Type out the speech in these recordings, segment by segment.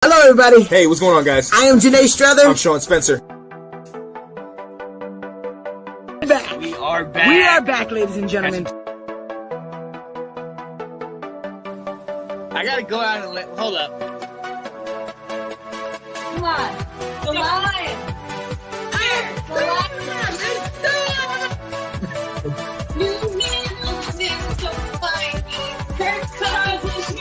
Hello, everybody. Hey, what's going on, guys? I am Janae Strother. I'm Sean Spencer. Back. We are back. We are back, ladies and gentlemen. I gotta go out and hold up. Come on. The lion. The lion. You man losing so fine. Kirk Cousins.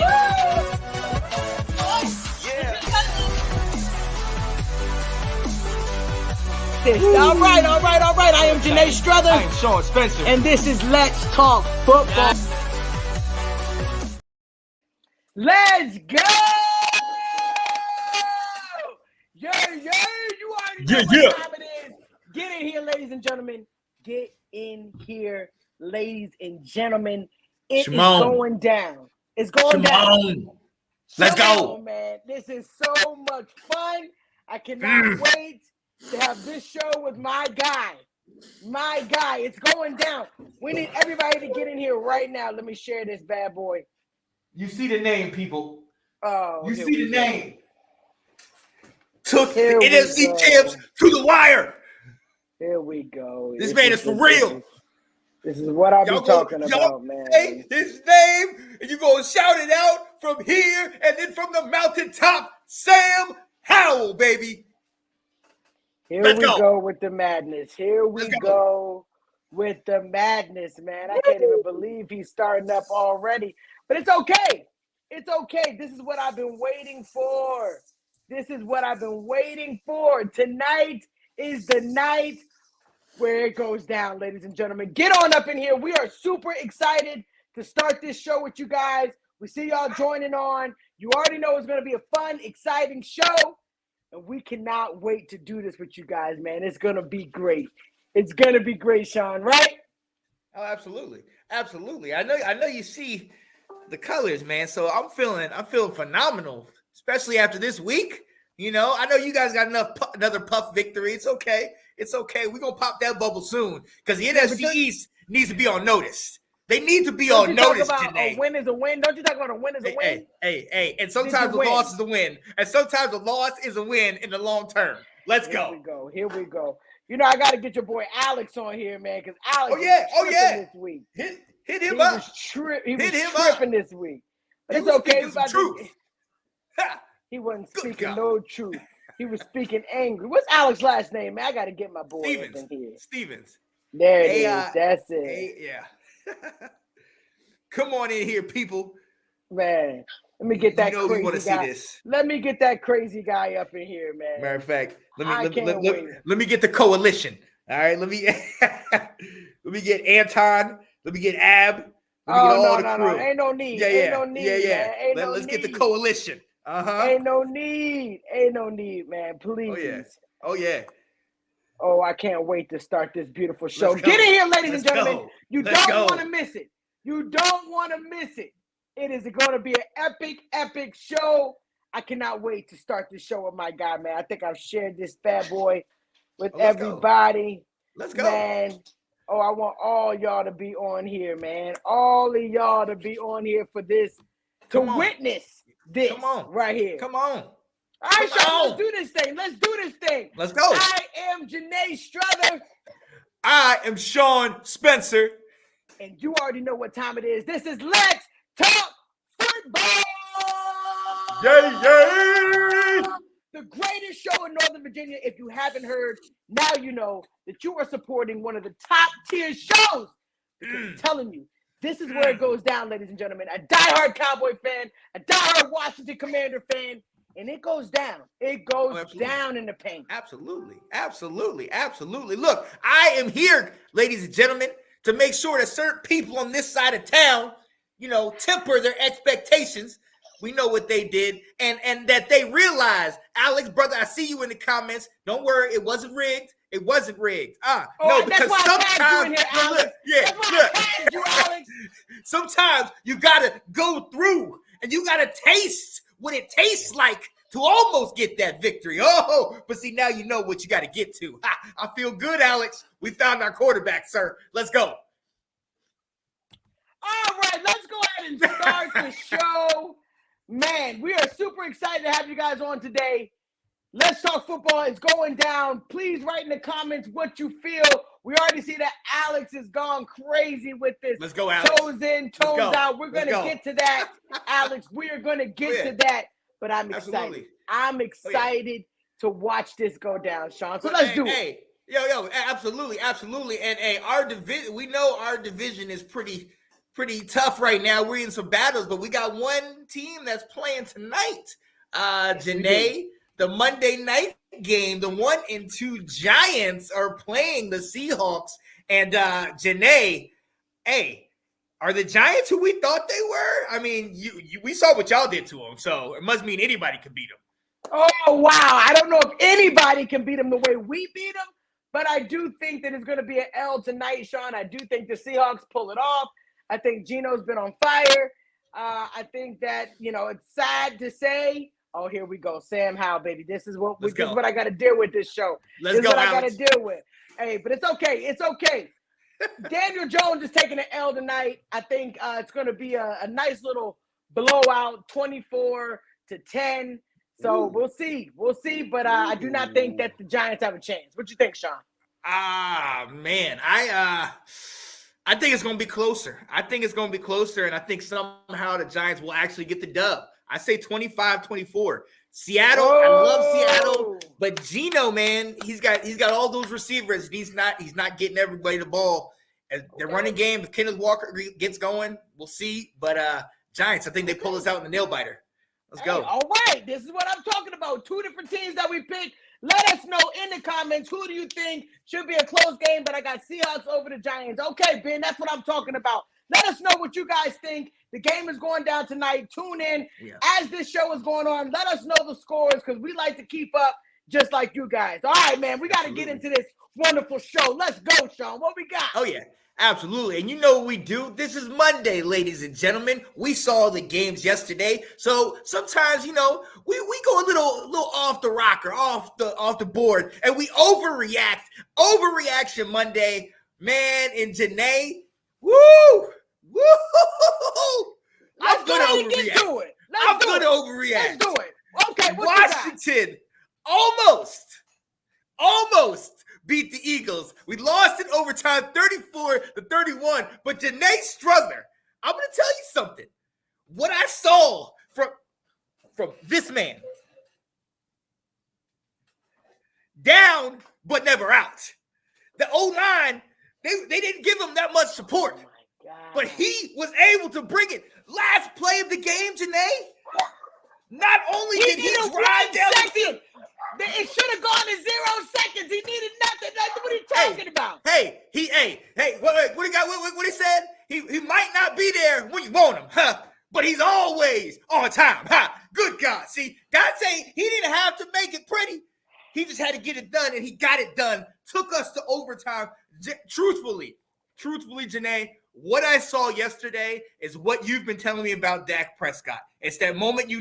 All right. I am Janae Strother. I'm Sean Spencer. And this is Let's Talk Football. Let's go! You already know what time it is. Get in here, ladies and gentlemen. Get in here, ladies and gentlemen. It is going down. It's going down. Let's go. Man. This is so much fun. I cannot wait to have this show with my guy. My guy. It's going down. We need everybody to get in here right now. Let me share this bad boy. You see the name, people. Oh, you see the name. Took the NFC champs to the wire. Here we go. This man is for real. This is what I've been talking about, man. Say his name, and you're going to shout it out from here and then from the mountaintop. Sam Howell, baby. Here we go with the madness. Here we go with the madness, man. I can't even believe he's starting up already. But it's okay. It's okay. This is what I've been waiting for. This is what I've been waiting for. Tonight is the night where it goes down, ladies and gentlemen. Get on up in here. We are super excited to start this show with you guys. We see y'all joining on. You already know it's going to be a fun, exciting show. And we cannot wait to do this with you guys, man. It's going to be great. It's going to be great, Sean, right? Oh, absolutely. Absolutely. I know you see the colors, man. So I'm feeling phenomenal, especially after this week. You know, I know you guys got another puff victory. It's okay. It's okay. We're going to pop that bubble soon because the NFC East needs to be on notice. They need to be on notice today. A win is a win. Don't you talk about a win is a win? Hey. And sometimes the loss is a win. And sometimes the loss is a win in the long term. Let's go. Here we go. You know, I got to get your boy Alex on here, man, because Alex tripping this week. Hit him up. He was tripping this week. But it's okay. He wasn't speaking no truth. He was speaking angry. What's Alex's last name, man? I got to get my boy up in here. Stevens. There it is. That's it. Yeah. Come on in here, people. Man, let me get that crazy want to guy. see this. Let me get that crazy guy up in here, man. Matter of fact, let me get the coalition. All right, let me get Anton. Let me get Ab. Let me get all the crew. No. Ain't no need. Ain't no need. Let's get the coalition. Ain't no need, man. Please. Oh yeah. Oh, I can't wait to start this beautiful show. Get in here, ladies and gentlemen. You don't want to miss it. You don't want to miss it. It is going to be an epic show. I cannot wait to start this show with my guy, man. I think I've shared this bad boy with everybody. Let's go. Man. Oh, I want all y'all to be on here, man. All of y'all to be on here for this, to witness this right here. Come on. All right, Sean, let's do this thing. Let's go. I am Janae Strother. I am Sean Spencer. And you already know what time it is. This is Let's Talk Football. Yay! The greatest show in Northern Virginia. If you haven't heard, now you know that you are supporting one of the top tier shows. Because I'm telling you, this is where it goes down, ladies and gentlemen. A diehard Cowboy fan, a diehard Washington Commander fan, and it goes down. It goes down in the paint. Absolutely. Look, I am here, ladies and gentlemen, to make sure that certain people on this side of town, temper their expectations. We know what they did, and that they realize, Alex, brother, I see you in the comments. Don't worry, it wasn't rigged. It wasn't rigged. No, because sometimes, sometimes you gotta go through and you gotta taste what it tastes like to almost get that victory. But see, now you know what you got to get to. I feel good, Alex. We found our quarterback, sir. Let's go. All right, let's go ahead and start the show. Man, we are super excited to have you guys on today. Let's Talk Football is going down. Please write in the comments what you feel. We already see that Alex has gone crazy with this. Let's go, Alex. Toes in, toes out. We're going to get to that, Alex. We are going to get to that. But I'm excited. Absolutely. I'm excited to watch this go down, Sean. So let's do it. Yo, absolutely. And our division, we know our division is pretty tough right now. We're in some battles, but we got one team that's playing tonight. Janae, the Monday night game, the 1 and 2 Giants are playing the Seahawks. And Janae, hey, are the Giants who we thought they were? I mean, we saw what y'all did to them, so it must mean anybody can beat them. Oh, wow. I don't know if anybody can beat them the way we beat them, but I do think that it's going to be an L tonight, Sean. I do think the Seahawks pull it off. I think Gino's been on fire. I think that, it's sad to say. Oh, here we go. Sam Howell, baby. This is what I got to deal with this show. This is what I got to deal with. Hey, but it's okay. It's okay. Daniel Jones is taking an L tonight. I think it's going to be a nice little blowout, 24-10. So we'll see. We'll see. But I do not think that the Giants have a chance. What you think, Sean? Man. I think it's going to be closer. And I think somehow the Giants will actually get the dub. I say 25-24. Seattle, I love Seattle, but Gino, man, he's got all those receivers. He's not getting everybody the ball. As their running game, if Kenneth Walker gets going, we'll see. But Giants, I think they pull us out in the nail biter. Let's go. All right, this is what I'm talking about. 2 different teams that we picked. Let us know in the comments, who do you think should be a close game, but I got Seahawks over the Giants. Okay, Ben, that's what I'm talking about. Let us know what you guys think. The game is going down tonight. Tune in as this show is going on. Let us know the scores because we like to keep up just like you guys. All right, man, we got to get into this wonderful show. Let's go, Sean. What we got? Oh, yeah. Absolutely. And you know what we do? This is Monday, ladies and gentlemen. We saw the games yesterday. So sometimes, we go a little off the rocker, off the board, and we overreact. Overreaction Monday. Man, and Janae, woo! I'm going to overreact. I'm going to overreact. Let's do it. Okay, Washington almost beat the Eagles. We lost in overtime 34-31, but Janae Strugler, I'm going to tell you something. What I saw from this man, down but never out. The O-line, they didn't give him that much support. But he was able to bring it. Last play of the game, Janae. Not only did he drive down the field. It should have gone to 0 seconds. He needed nothing. What are you talking about? What he got? What he said? He might not be there when you want him, but he's always on time, Good God. See, God saying he didn't have to make it pretty. He just had to get it done, and he got it done. Took us to overtime. Truthfully, Janae, what I saw yesterday is what you've been telling me about Dak Prescott. It's that moment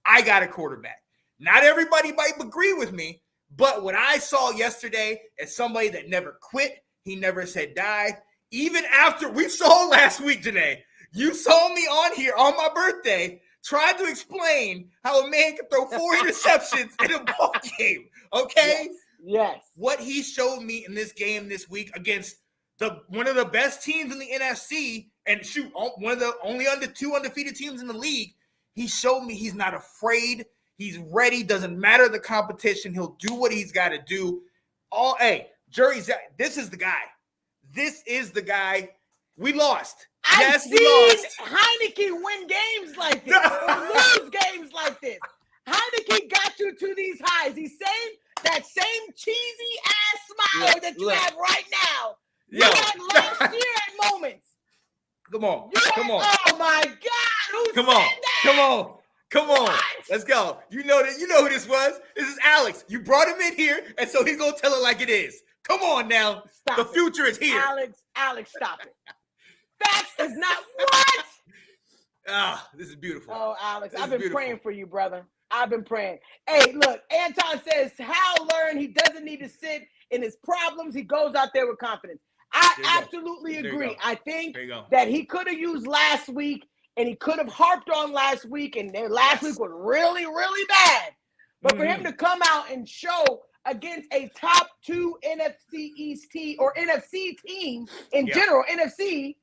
I got a quarterback. Not everybody might agree with me, but what I saw yesterday is somebody that never quit. He never said die. Even after we saw last week, Janae, you saw me on here on my birthday trying to explain how a man can throw 4 interceptions in a ball game, okay? Yes. What he showed me in this game this week against one of the best teams in the NFC, and one of the only 2 undefeated teams in the league, he showed me he's not afraid. He's ready. Doesn't matter the competition. He'll do what he's got to do. This is the guy. This is the guy. We lost. I've seen Heineke win games like this or lose games like this. Heineke got you to these highs. He's saying that same cheesy ass smile that you have right now. You had last year at moments. Come on. Oh my God. Come on. Let's go. You know who this was? This is Alex. You brought him in here, and so he's gonna tell it like it is. Come on now. The future is here. Alex, stop it. Facts is not what? This is beautiful. Oh, Alex, I've been praying for you, brother. I've been praying. Hey, look, Anton says Hal learned he doesn't need to sit in his problems. He goes out there with confidence. I absolutely agree. I think that he could have used last week and he could have harped on last week, and last week was really, really bad. But for him to come out and show against a top 2 NFC East team or NFC team in general, NFC,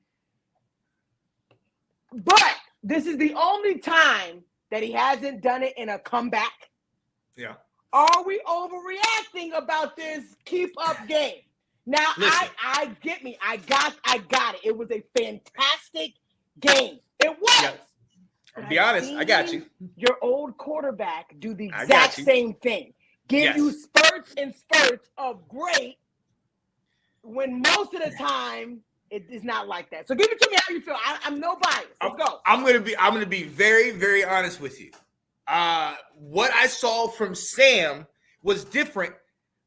but this is the only time that he hasn't done it in a comeback. Yeah. Are we overreacting about this keep up game? Now, I get me. I got it. It was a fantastic game. It was. Yeah. I'll be honest, I got you. Your old quarterback do the exact same thing. Give you spurts and spurts of great when most of the time it is not like that. So give it to me how you feel. I'm no bias. Let's go. I'm gonna be very, very honest with you. What I saw from Sam was different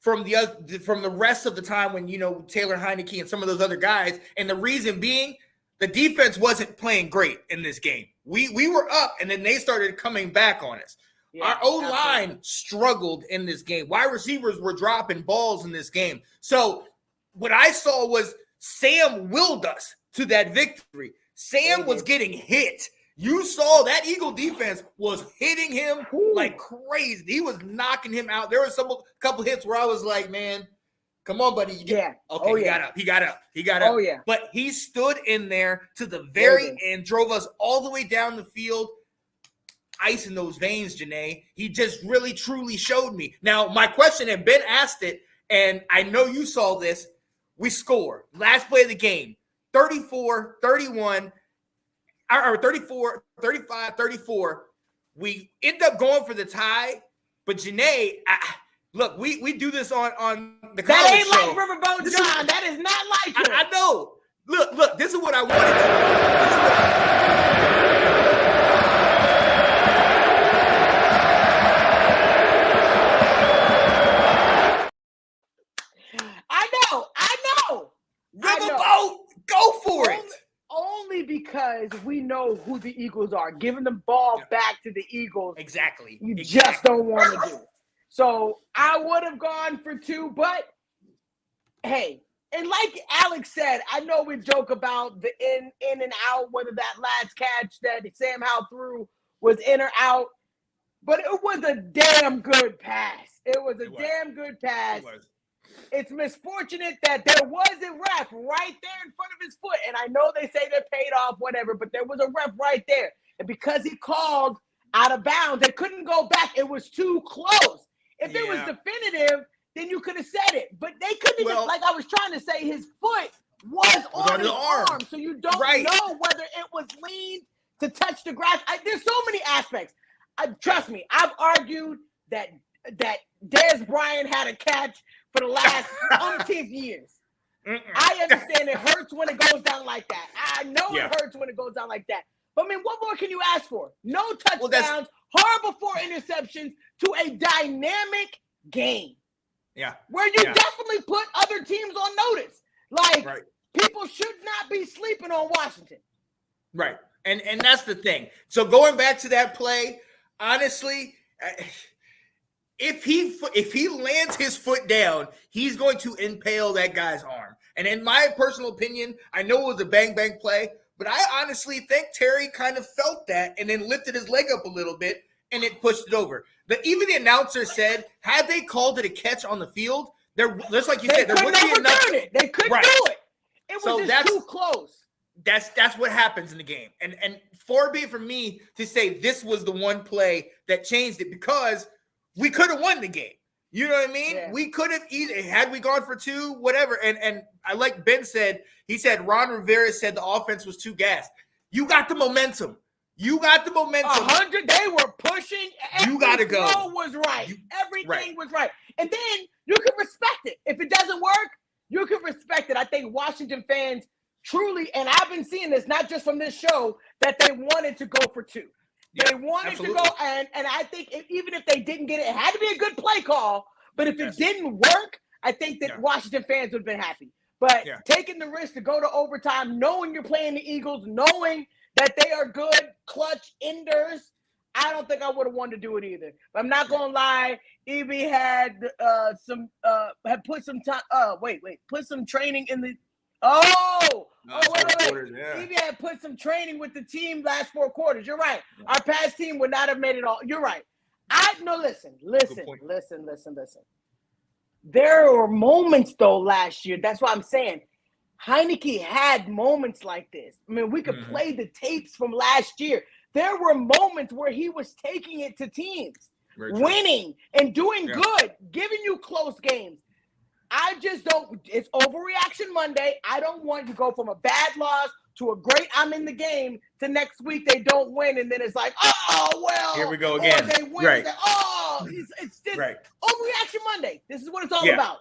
from the rest of the time when Taylor Heineke and some of those other guys, and the reason being the defense wasn't playing great in this game. We were up, and then they started coming back on us. Yeah, our O-line struggled in this game. Wide receivers were dropping balls in this game. So what I saw was Sam willed us to that victory. Sam was getting hit. You saw that Eagle defense was hitting him like crazy. He was knocking him out. There was a couple hits where I was like, man, come on, buddy. He got up. He got up. Oh, yeah. But he stood in there to the very end, drove us all the way down the field. Ice in those veins, Janae. He just really, truly showed me. Now, my question, and Ben asked it, and I know you saw this. We score. Last play of the game, 34-31, or 34, 35, 34. We end up going for the tie, but Janae, look, we do this on the college that ain't show. Like Riverboat John. That is not like it. I know. Look, this is what I wanted to do. Riverboat, go for it. Only because we know who the Eagles are. Giving the ball back to the Eagles. Exactly. You just don't want to do it. So I would have gone for 2, but hey, and like Alex said, I know we joke about the in and out, whether that last catch that Sam Howell threw was in or out, but it was a damn good pass. It was a damn good pass. It's misfortunate that there was a ref right there in front of his foot. And I know they say they're paid off, whatever, but there was a ref right there. And because he called out of bounds, they couldn't go back. It was too close. If it was definitive, then you could have said it. But they couldn't even, like I was trying to say, his foot was on his arm. So you don't know whether it was lean to touch the grass. There's so many aspects. Trust me, I've argued that Dez Bryant had a catch for the last umpteenth years. I understand it hurts when it goes down like that. I know it hurts when it goes down like that. But, I mean, what more can you ask for? No touchdowns, horrible 4 interceptions to a dynamic game. Yeah. Where you definitely put other teams on notice. Like, people should not be sleeping on Washington. Right. And that's the thing. So going back to that play, honestly, if he lands his foot down, he's going to impale that guy's arm. And in my personal opinion, I know it was a bang-bang play, but I honestly think Terry kind of felt that and then lifted his leg up a little bit and it pushed it over. Even the announcer said, had they called it a catch on the field, just like you said, there wouldn't be enough. They couldn't do it. It was just too close. That's what happens in the game. And far be it from me to say this was the one play that changed it, because we could have won the game. You know what I mean? Yeah. We could have had we gone for 2, whatever. And I like Ben said, he said Ron Rivera said the offense was too gassed. You got the momentum. 100. They were pushing. You got to go. Everything was right. Everything was right. And then you can respect it. If it doesn't work, you can respect it. I think Washington fans truly, and I've been seeing this not just from this show, that they wanted to go for 2. They wanted to go, and I think even if they didn't get it, it had to be a good play call. But if it didn't work, I think that Washington fans would have been happy. But taking the risk to go to overtime, knowing you're playing the Eagles, knowing that they are good, clutch enders, I don't think I would have wanted to do it either. But I'm not gonna lie, EB had put some time. Put some training in the Wait. Yeah. Evie had put some training with the team last 4 quarters. You're right. Our past team would not have made it all. You're right. Listen. There were moments though last year. That's what I'm saying. Heineke had moments like this. I mean, we could play the tapes from last year. There were moments where he was taking it to teams, winning and doing good, giving you close games. I just don't. It's Overreaction Monday. I don't want to go from a bad loss to a great I'm in the game to next week they don't win, and then it's like, oh, well. Here we go again. Or they win. Right. It's just Overreaction Monday. This is what it's all about.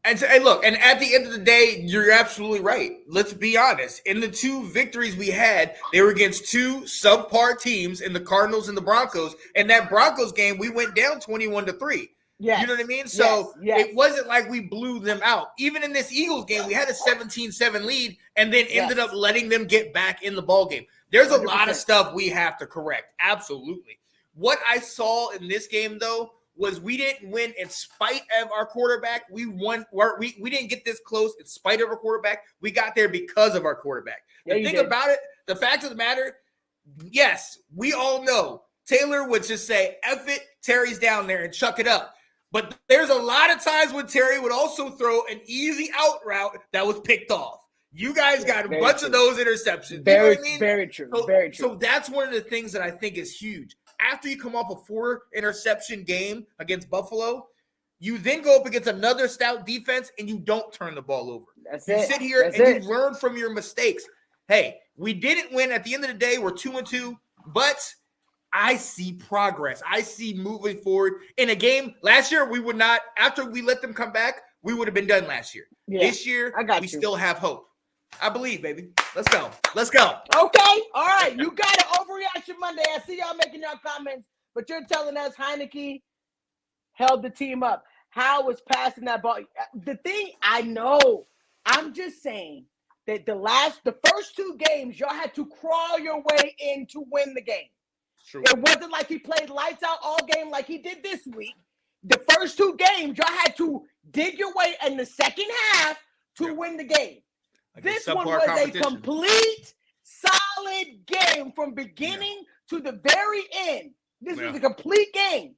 And so, look, and at the end of the day, you're absolutely right. Let's be honest. In the 2 victories we had, they were against 2 subpar teams in the Cardinals and the Broncos. And that Broncos game, we went down 21-3. Yes. You know what I mean? So yes. It wasn't like we blew them out. Even in this Eagles game, we had a 17-7 lead and then ended up letting them get back in the ball game. There's a 100%. Lot of stuff we have to correct. Absolutely. What I saw in this game, though, was we didn't win in spite of our quarterback. We didn't get this close in spite of our quarterback. We got there because of our quarterback. The thing about it, the fact of the matter, yes, we all know Taylor would just say, F it, Terry's down there and chuck it up. But there's a lot of times when Terry would also throw an easy out route that was picked off. You guys got a bunch of those interceptions. You know what I mean? Very true. So that's one of the things that I think is huge. After you come off a 4-interception game against Buffalo, you then go up against another stout defense and you don't turn the ball over. You sit here and you learn from your mistakes. Hey, we didn't win. At the end of the day, we're 2-2, but I see progress. I see moving forward. In a game last year, we would not, after we let them come back, we would have been done last year. Yeah, this year, we still have hope. I believe, baby. Let's go. Okay. All right. You got it. Overreaction Monday. I see y'all making y'all comments, but you're telling us Heineke held the team up. How was passing that ball? The thing I know, I'm just saying that the first 2 games, y'all had to crawl your way in to win the game. True. It wasn't like he played lights out all game like he did this week. The first 2 games, y'all had to dig your way in the second half to win the game. This one was a complete, solid game from beginning to the very end. This was a complete game.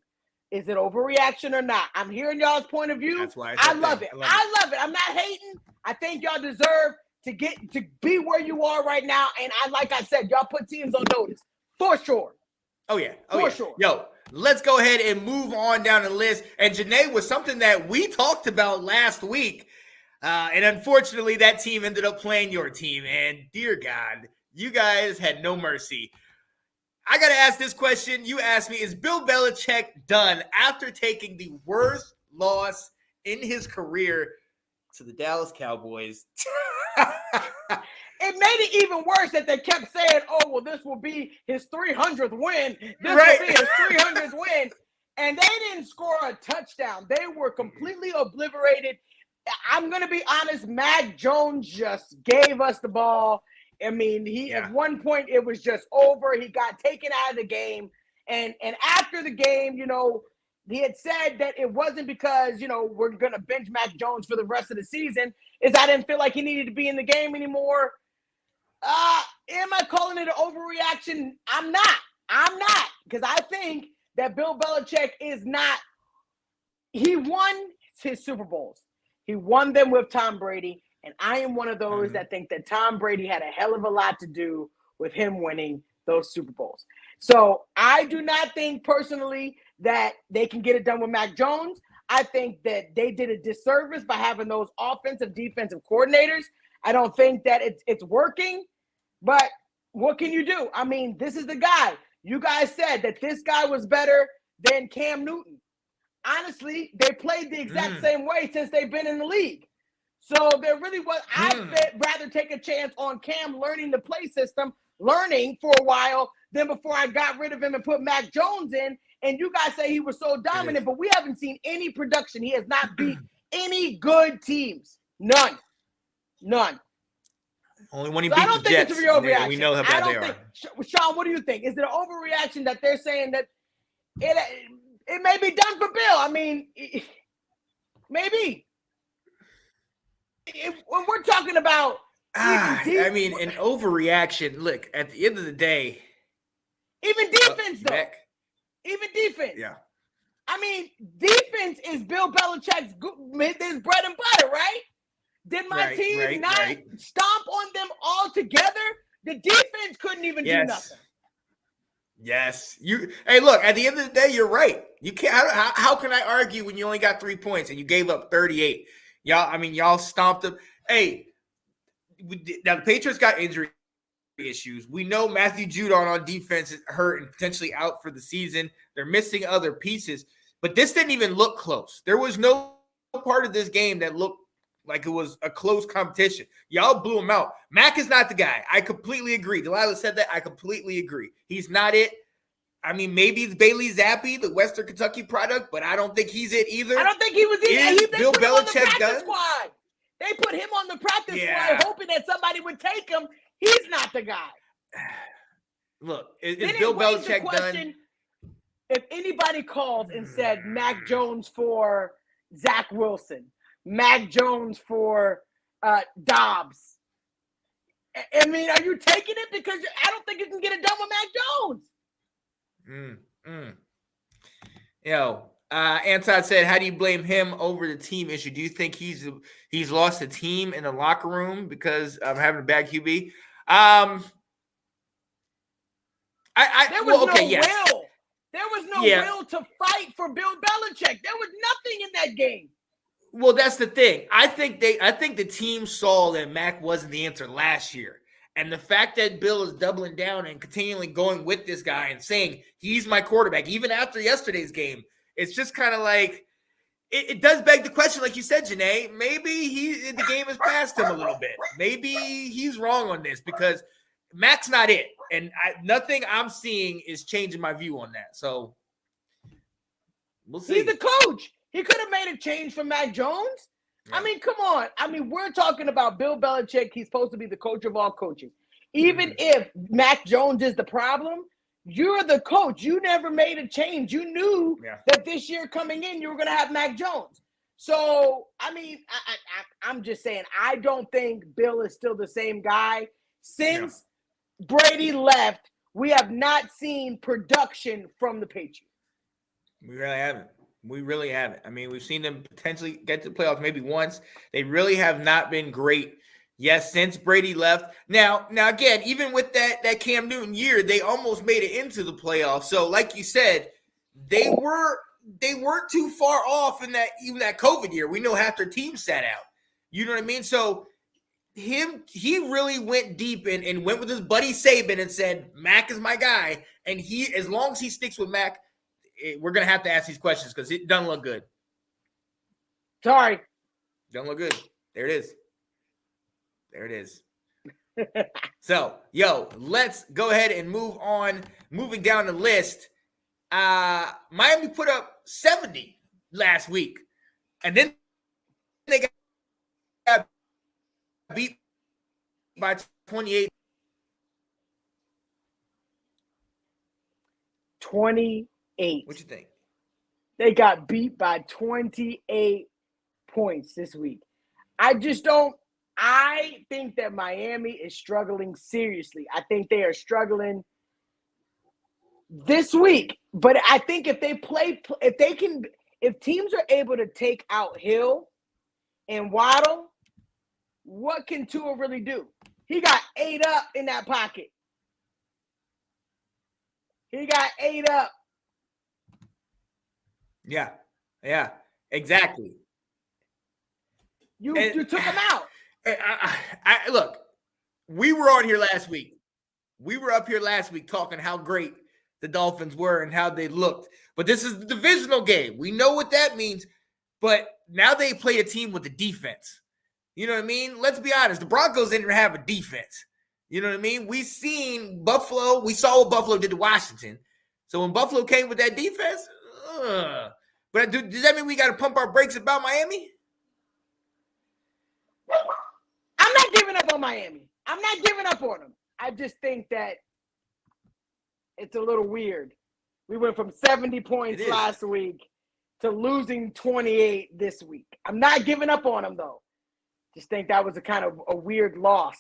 Is it overreaction or not? I'm hearing y'all's point of view. That's why I love it. I love it. I'm not hating. I think y'all deserve to be where you are right now. And like I said, y'all put teams on notice for sure. Oh yeah. For sure. Yo, let's go ahead and move on down the list. And Janae was something that we talked about last week. And unfortunately, that team ended up playing your team. And dear God, you guys had no mercy. I got to ask this question. You asked me, is Bill Belichick done after taking the worst loss in his career to the Dallas Cowboys? It made it even worse that they kept saying, oh, well, this will be his 300th win. This will be his 300th win. And they didn't score a touchdown. They were completely obliterated. I'm going to be honest, Mac Jones just gave us the ball. I mean, at one point, it was just over. He got taken out of the game. And after the game, he had said that it wasn't because, we're going to bench Mac Jones for the rest of the season. I didn't feel like he needed to be in the game anymore. Am I calling it an overreaction? I'm not. Because I think that Bill Belichick is not. He won his Super Bowls. He won them with Tom Brady, and I am one of those that think that Tom Brady had a hell of a lot to do with him winning those Super Bowls. So I do not think personally that they can get it done with Mac Jones. I think that they did a disservice by having those offensive, defensive coordinators. I don't think that it's working, but what can you do? I mean, this is the guy. You guys said that this guy was better than Cam Newton. Honestly, they played the exact same way since they've been in the league. So there really was, I'd rather take a chance on Cam learning the play system, learning for a while, than before I got rid of him and put Mac Jones in. And you guys say he was so dominant, but we haven't seen any production. He has not beat any good teams. None. Only when he beat the Jets. It's a real reaction. We know how bad they are. Sean, what do you think? Is it an overreaction that they're saying that it may be done for Bill? I mean, maybe. When we're talking about I mean, an overreaction. Look, at the end of the day, even defense though. Back? Even defense. Yeah. I mean, defense is Bill Belichick's his bread and butter, right? Did my team not stomp on them all together? The defense couldn't even do nothing. Yes. Hey, look, at the end of the day, you're right. You can't. How can I argue when you only got 3 points and you gave up 38? Y'all stomped them. Hey, now the Patriots got injury issues. We know Matthew Judon on defense is hurt and potentially out for the season. They're missing other pieces, but this didn't even look close. There was no part of this game that looked like it was a close competition. Y'all blew him out. Mac is not the guy. I completely agree. Delilah said that. I completely agree. He's not it. I mean, maybe it's Bailey Zappi, the Western Kentucky product, but I don't think he's it either. I don't think he was either. Is Bill Belichick done? Squad. They put him on the practice squad hoping that somebody would take him. He's not the guy. Look, is Bill Belichick done? If anybody called and said Mac Jones for Zach Wilson, Mac Jones for Dobbs, I mean, are you taking it? Because I don't think you can get it done with Mac Jones. Anton said, how do you blame him over the team issue? Do you think he's lost the team in the locker room because of having a bad QB? There was no will. There was no will to fight for Bill Belichick. There was nothing in that game. Well, that's the thing. I think the team saw that Mac wasn't the answer last year. And the fact that Bill is doubling down and continually going with this guy and saying he's my quarterback, even after yesterday's game, it's just kind of like it does beg the question, like you said, Janae. Maybe the game has passed him a little bit. Maybe he's wrong on this because Mac's not it, and nothing I'm seeing is changing my view on that. So we'll see. He's the coach. He could have made a change for Mac Jones. Yeah. I mean, come on. I mean, we're talking about Bill Belichick. He's supposed to be the coach of all coaches. Even if Mac Jones is the problem, you're the coach. You never made a change. You knew that this year coming in, you were going to have Mac Jones. So, I mean, I'm just saying, I don't think Bill is still the same guy. Since Brady left, we have not seen production from the Patriots. We really haven't. I mean, we've seen them potentially get to the playoffs maybe once. They really have not been great. Yes, since Brady left. Now again, even with that Cam Newton year, they almost made it into the playoffs. So, like you said, they weren't too far off in that COVID year. We know half their team sat out. You know what I mean? So he really went deep and went with his buddy Saban and said, Mac is my guy. And as long as he sticks with Mac, we're going to have to ask these questions because it doesn't look good. Sorry. Don't look good. There it is. So, let's go ahead and move on. Moving down the list, Miami put up 70 last week, and then they got beat by 28. 28. What you think? They got beat by 28 points this week. I think that Miami is struggling seriously. I think they are struggling this week. But I think if teams are able to take out Hill and Waddle, what can Tua really do? He got 8 up in that pocket. He got 8 up. Yeah, exactly. You took him out. Look, we were on here last week. We were up here last week talking how great the Dolphins were and how they looked. But this is the divisional game. We know what that means. But now they play a team with a defense. You know what I mean? Let's be honest. The Broncos didn't have a defense. You know what I mean? We seen Buffalo. We saw what Buffalo did to Washington. So when Buffalo came with that defense, but does that mean we got to pump our brakes about Miami? I'm not giving up on Miami. I'm not giving up on them. I just think that it's a little weird. We went from 70 points last week to losing 28 this week. I'm not giving up on them, though. Just think that was a kind of a weird loss.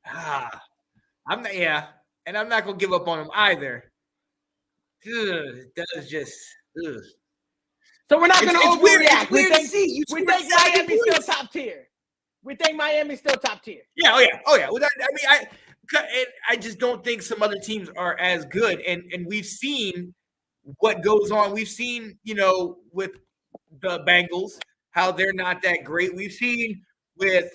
I'm not, and I'm not gonna give up on him either. It does just. Ugh. So we're not going to overreact. It's weird to see. We think Miami's still top tier. We think Miami's still top tier. Yeah, oh yeah. Well, I just don't think some other teams are as good, and we've seen what goes on. We've seen, with the Bengals how they're not that great. We've seen with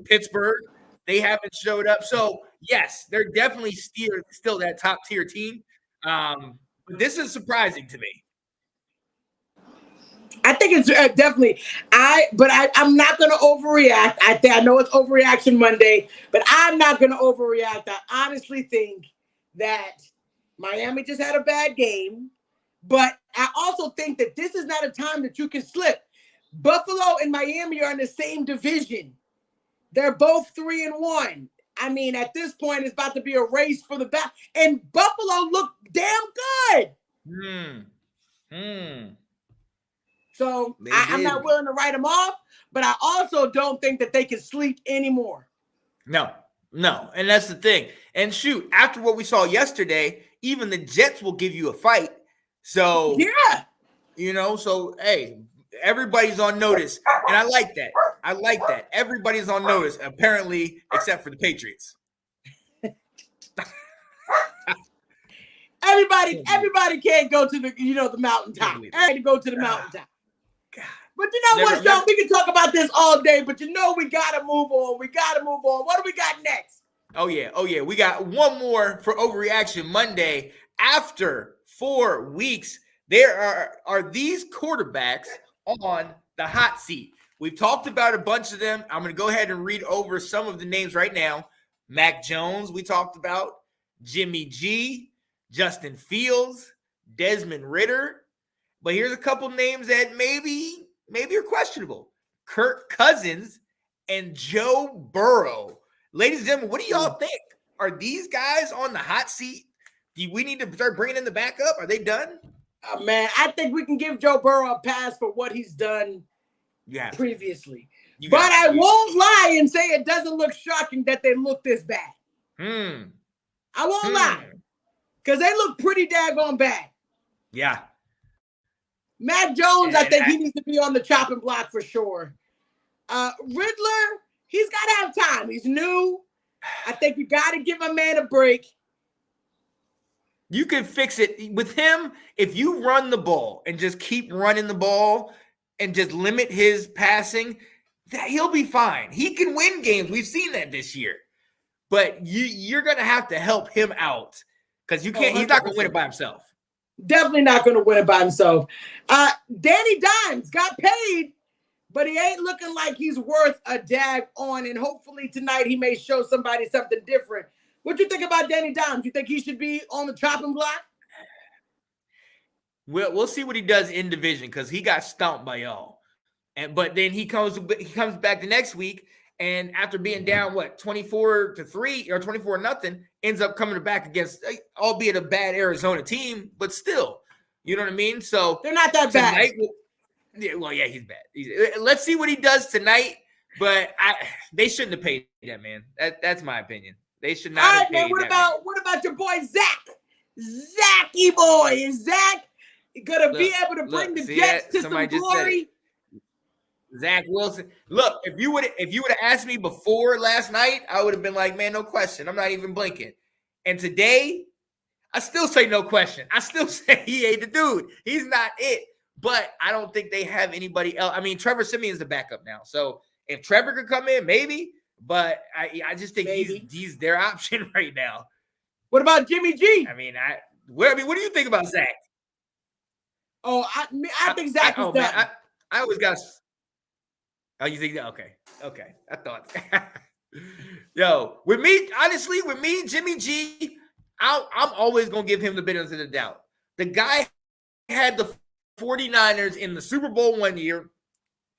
Pittsburgh, they haven't showed up. So yes, they're definitely still that top tier team. But this is surprising to me. I think it's definitely I'm not going to overreact. I know it's Overreaction Monday, but I'm not going to overreact. I honestly think that Miami just had a bad game, but I also think that this is not a time that you can slip. Buffalo and Miami are in the same division. They're both 3-1. I mean, at this point, it's about to be a race for the back. And Buffalo looked damn good. So I'm not willing to write them off, but I also don't think that they can sleep anymore. No. And that's the thing. And shoot, after what we saw yesterday, even the Jets will give you a fight. So, yeah. So, hey, everybody's on notice. And I like that. Everybody's on notice, apparently, except for the Patriots. Everybody can't go to the mountaintop. Everybody go to the mountaintop. God. But what, Sean? We can talk about this all day, but we got to move on. What do we got next? Oh, yeah. We got one more for Overreaction Monday. After 4 weeks, there are these quarterbacks on the hot seat. We've talked about a bunch of them. I'm going to go ahead and read over some of the names right now. Mac Jones, we talked about. Jimmy G, Justin Fields, Desmond Ridder. But here's a couple names that maybe are questionable. Kirk Cousins and Joe Burrow. Ladies and gentlemen, what do y'all think? Are these guys on the hot seat? Do we need to start bringing in the backup? Are they done? Man, I think we can give Joe Burrow a pass for what he's done previously. But I won't lie and say it doesn't look shocking that they look this bad. I won't lie. Because they look pretty daggone bad. Yeah. Mac Jones, I think he needs to be on the chopping block for sure. Riddler, he's got to have time. He's new. I think you got to give a man a break. You can fix it with him if you run the ball and just keep running the ball and just limit his passing. He'll be fine. He can win games. We've seen that this year. But you're going to have to help him out because you can't. He's not going to win it by himself. Definitely not going to win it by himself. Danny Dimes got paid, but he ain't looking like he's worth a dag on. And hopefully tonight he may show somebody something different. What do you think about Danny Dimes? You think he should be on the chopping block? We'll see what he does in division because he got stomped by y'all. But then he comes back the next week, and after being down 24-3 or 24-0, ends up coming back against, albeit a bad Arizona team, but still, you know what I mean? So they're not that bad. He's bad. Let's see what he does tonight. But they shouldn't have paid that man. That's my opinion. They should not have paid man, what about your boy Zach? Zachy boy, is Zach gonna be able to bring the Jets to some glory? Zach Wilson. Look, if you would have asked me before last night, I would have been like, man, no question. I'm not even blinking. And today, I still say no question. I still say he ain't the dude. He's not it. But I don't think they have anybody else. I mean, Trevor Siemian's the backup now. So if Trevor could come in, maybe. But I just think he's their option right now. What about Jimmy G? I mean, what do you think about Zach? Oh, I think Zach is done. Man, I always got. Oh, you think that? Okay. I thought. Yo, with me, Jimmy G, I'm always gonna give him the benefit of the doubt. The guy had the 49ers in the Super Bowl one year,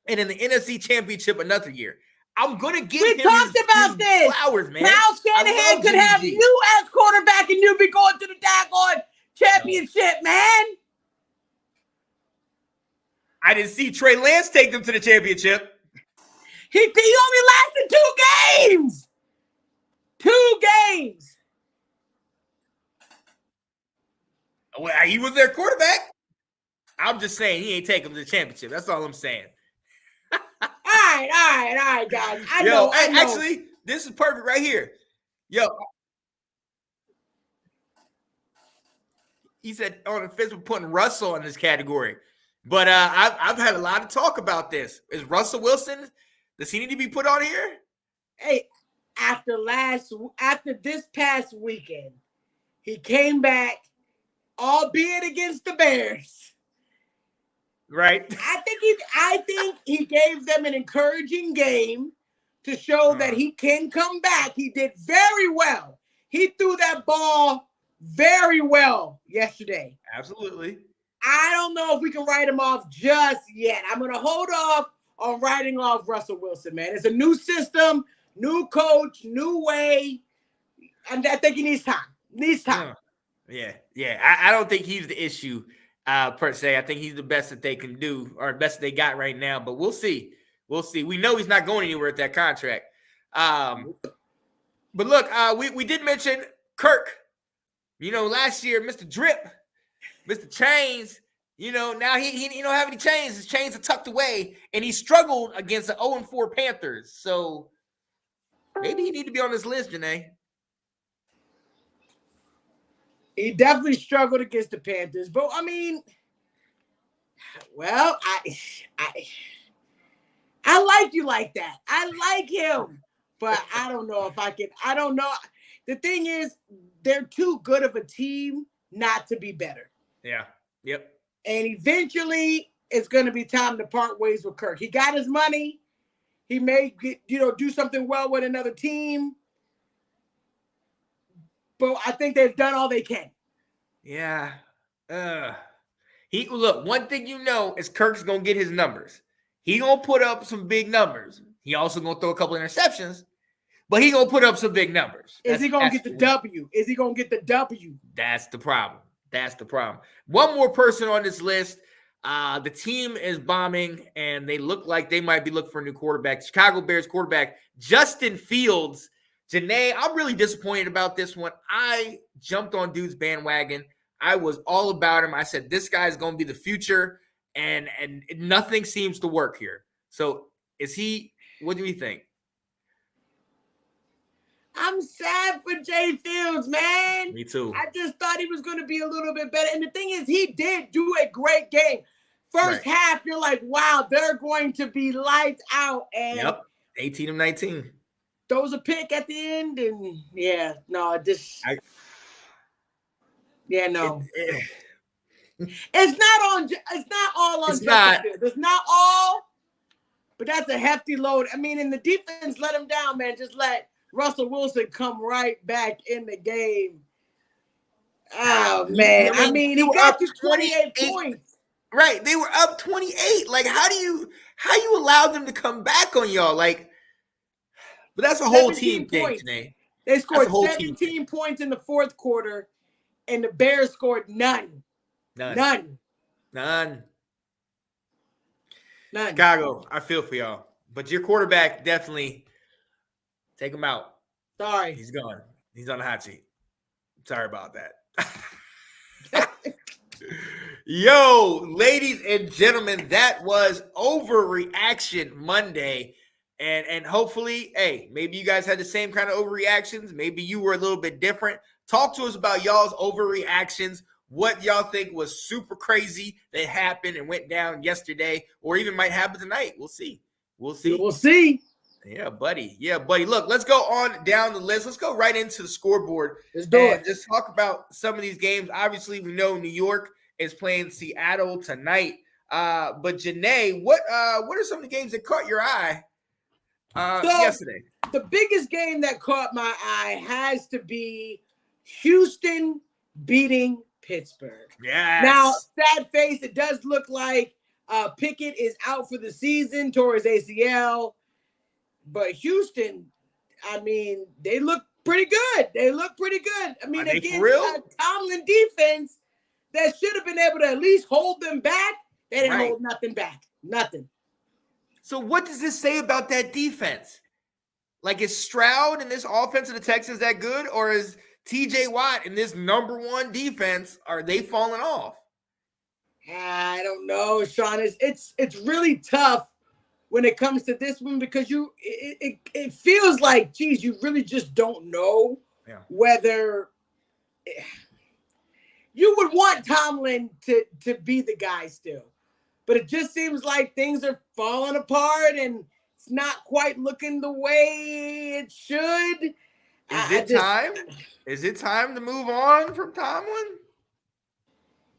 and in the NFC Championship another year. I'm gonna give him his flowers, man. Kyle Shanahan could have you as quarterback, and you'd be going to the daggone championship, man. I didn't see Trey Lance take them to the championship. He only lasted 2 games. 2 games. Well, he was their quarterback. I'm just saying he ain't taking them to the championship. That's all I'm saying. All right, guys. I know. Actually, this is perfect right here. Yo, he said on the fence we're putting Russell in this category. But I've had a lot of talk about this. Is Russell Wilson, does he need to be put on here? Hey, after this past weekend, he came back, albeit against the Bears. Right. I think he gave them an encouraging game to show that he can come back. He did very well. He threw that ball very well yesterday. Absolutely. I don't know if we can write him off just yet. I'm going to hold off on writing off Russell Wilson, man. It's a new system, new coach, new way. And I think he needs time. Yeah. I don't think he's the issue per se. I think he's the best that they can do or best they got right now. But we'll see. We know he's not going anywhere with that contract. But look, we did mention Kirk. Last year, Mr. Drip, Mr. Chains, now he don't have any chains. His chains are tucked away, and he struggled against the 0-4 Panthers. So maybe he need to be on this list, Janae. He definitely struggled against the Panthers, but I mean, well, I like you like that. I like him, but I don't know if I can. I don't know. The thing is, they're too good of a team not to be better. Yeah. Yep. And eventually, it's going to be time to part ways with Kirk. He got his money. He may do something well with another team. But I think they've done all they can. Yeah. Look, one thing is Kirk's going to get his numbers. He going to put up some big numbers. He also going to throw a couple interceptions, but he going to put up some big numbers. Is he going to get the W? Is he going to get the W? That's the problem. One more person on this list. The team is bombing, and they look like they might be looking for a new quarterback. Chicago Bears quarterback Justin Fields. Janae, I'm really disappointed about this one. I jumped on dude's bandwagon. I was all about him. I said, this guy's going to be the future, and nothing seems to work here. So what do you think? I'm sad for Jay Fields, man. Me too. I just thought he was going to be a little bit better. And the thing is, he did do a great game. First half, you're like, wow, they're going to be lights out. And 18 of 19. Throws a pick at the end, and it's not all on Justin Fields. It's not all, but that's a hefty load. I mean, and the defense let him down, man. Just let Russell Wilson come right back in the game. Oh man, I mean he got to 28 points. Right, they were up 28. Like, how you allow them to come back on y'all? Like, but that's a whole team thing today. They scored 17 points in the fourth quarter, and the Bears scored none. Chicago, I feel for y'all. But your quarterback, definitely take him out. Sorry. He's gone. He's on the hot seat. Sorry about that. Yo, ladies and gentlemen, that was Overreaction Monday. And hopefully, hey, maybe you guys had the same kind of overreactions. Maybe you were a little bit different. Talk to us about y'all's overreactions. What y'all think was super crazy that happened and went down yesterday, or even might happen tonight. We'll see. Yeah, buddy. Look, let's go on down the list. Let's go right into the scoreboard. Let's do it. Just talk about some of these games. Obviously, we know New York is playing Seattle tonight. But Janae, what are some of the games that caught your eye yesterday? The biggest game that caught my eye has to be Houston beating Pittsburgh. Yes. Now, sad face, it does look like Pickett is out for the season, tore his ACL. But Houston, I mean, they look pretty good. I mean, against a Tomlin defense that should have been able to at least hold them back, They didn't Right. hold nothing back. Nothing. So what does this say about that defense? Like, is Stroud in this offense of the Texans that good, or is TJ Watt in this number one defense, are they falling off? I don't know, Sean. It's really tough when it comes to this one because it feels like, geez, you really just don't know whether you would want Tomlin to be the guy still. But it just seems like things are falling apart and it's not quite looking the way it should. Is it time to move on from Tomlin?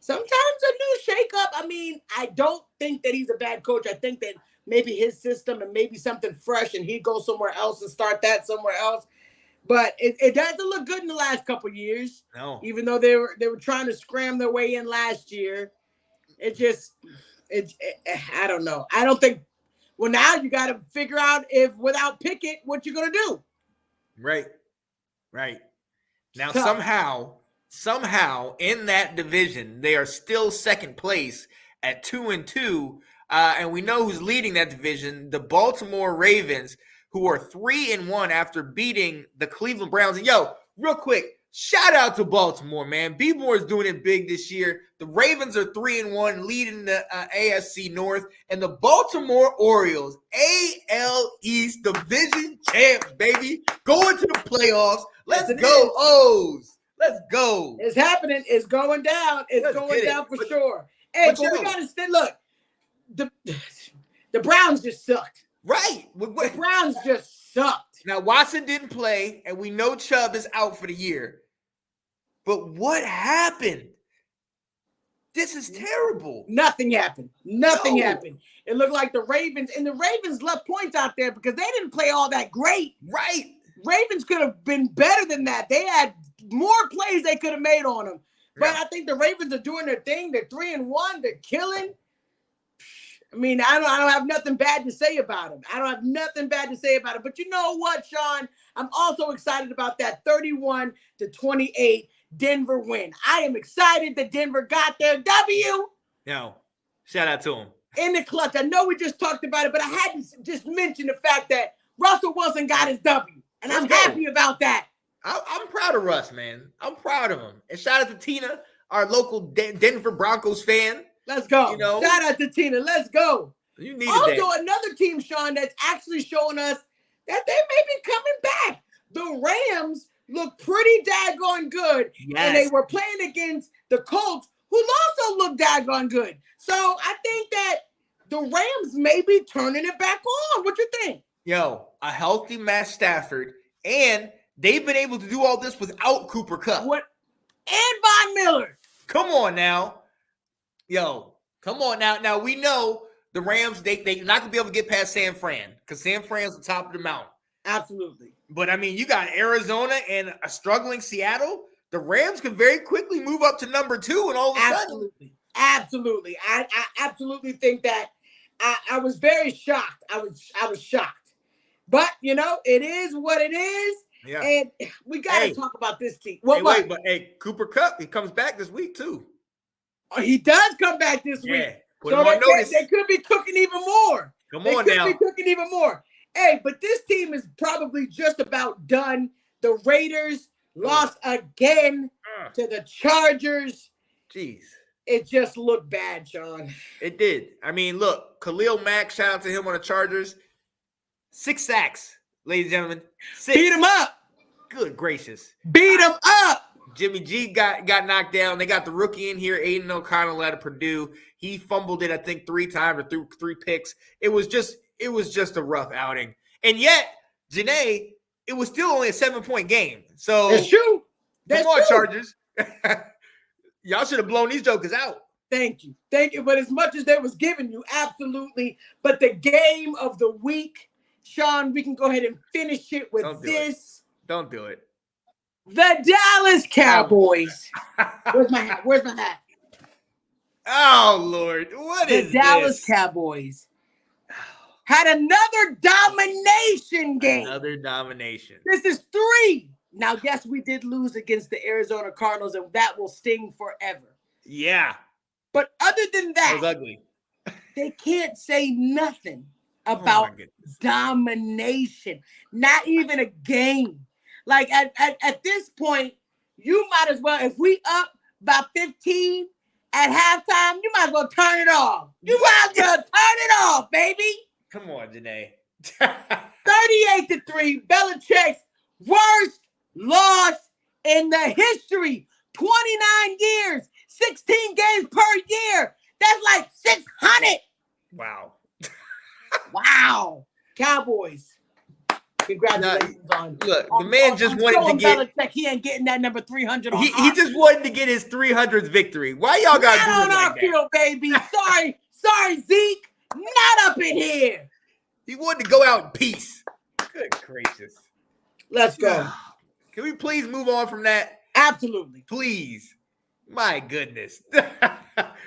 Sometimes a new shakeup. I mean, I don't think that he's a bad coach. I think that maybe his system and maybe something fresh and he'd go somewhere else and start that somewhere else. But it doesn't look good in the last couple of years. No. Even though they were trying to scram their way in last year. I don't know. I don't think. Well, now you got to figure out if without Pickett, what you're going to do. Right. Now, Tough. somehow in that division, they are still second place at 2-2. And we know who's leading that division, the Baltimore Ravens, who are 3-1 after beating the Cleveland Browns. And real quick, shout out to Baltimore, man. B-More is doing it big this year. The Ravens are 3-1, leading the AFC North. And the Baltimore Orioles, AL East Division champs, baby. Going to the playoffs. Let's go, O's. Let's go. It's happening. It's going down. It's going down for sure. Hey, but we got to stay. Look, the Browns just sucked. Right. The Browns just sucked. Now, Watson didn't play, and we know Chubb is out for the year. But what happened? This is terrible. Nothing happened. Nothing happened. It looked like the Ravens left points out there because they didn't play all that great. Right. Ravens could have been better than that. They had more plays they could have made on them. But I think the Ravens are doing their thing. They're 3-1. They're killing. I mean, I don't have nothing bad to say about them. But you know what, Sean? I'm also excited about that 31-28 Denver win. I am excited that Denver got their W. Shout out to them. In the clutch. I know we just talked about it, but I had to just mention the fact that Russell Wilson got his W. And I'm happy about that. I'm proud of Russ, man. I'm proud of him. And shout out to Tina, our local Denver Broncos fan. Let's go. Shout out to Tina. Let's go. You needed that. Another team, Sean, that's actually showing us that they may be coming back. The Rams look pretty daggone good. Yes. And they were playing against the Colts, who also look daggone good. So I think that the Rams may be turning it back on. What you think? A healthy Matt Stafford. And they've been able to do all this without Cooper Kupp. And Von Miller. Come on now. Come on now. Now, we know the Rams, they're not going to be able to get past San Fran because San Fran's the top of the mountain. Absolutely. But, I mean, you got Arizona and a struggling Seattle. The Rams could very quickly move up to number 2 and all of a sudden. Absolutely. I absolutely think that I was very shocked. I was shocked. But, it is what it is. Yeah. And we got to talk about this team. But Cooper Kupp, he comes back this week, too. Oh, he does come back this week. Put him on notice. They could be cooking even more. They could be cooking even more. Hey, but this team is probably just about done. The Raiders lost again to the Chargers. Jeez. It just looked bad, Sean. It did. I mean, look, Khalil Mack, shout out to him on the Chargers. 6 sacks, ladies and gentlemen. 6. Beat him up. Good gracious. Beat him up. Jimmy G got knocked down. They got the rookie in here, Aiden O'Connell out of Purdue. He fumbled it, I think, 3 times or threw 3 picks. It was just a rough outing. And yet, Janae, it was still only a 7-point game. So that's true. Come on, Chargers. Y'all should have blown these jokers out. Thank you. But as much as they was giving you, absolutely. But the game of the week, Sean, we can go ahead and finish it with this. Don't do it. The Dallas Cowboys. Where's my hat? Oh, Lord. What is this? The Dallas Cowboys had another domination game. Another domination. This is 3. Now, yes, we did lose against the Arizona Cardinals, and that will sting forever. Yeah. But other than that, it was ugly. they can't say nothing Oh about my goodness. domination, not even a game. Like at this point, you might as well, if we up by 15 at halftime, you might as well turn it off. You might as well turn it off, baby. Come on, Janae. 38-3, Belichick's worst loss in the history. 29 years, 16 games per year. That's like 600. Wow. Wow. Cowboys. Congratulations on. Look, the man just wanted to get. Belichick, he ain't getting that number 300 on. He just wanted to get his 300th victory. Why y'all got to do Not it on our like that? field, baby. Sorry, Zeke. Not up in here. He wanted to go out in peace. Good gracious. Let's go. Can we please move on from that? Absolutely. Please. My goodness.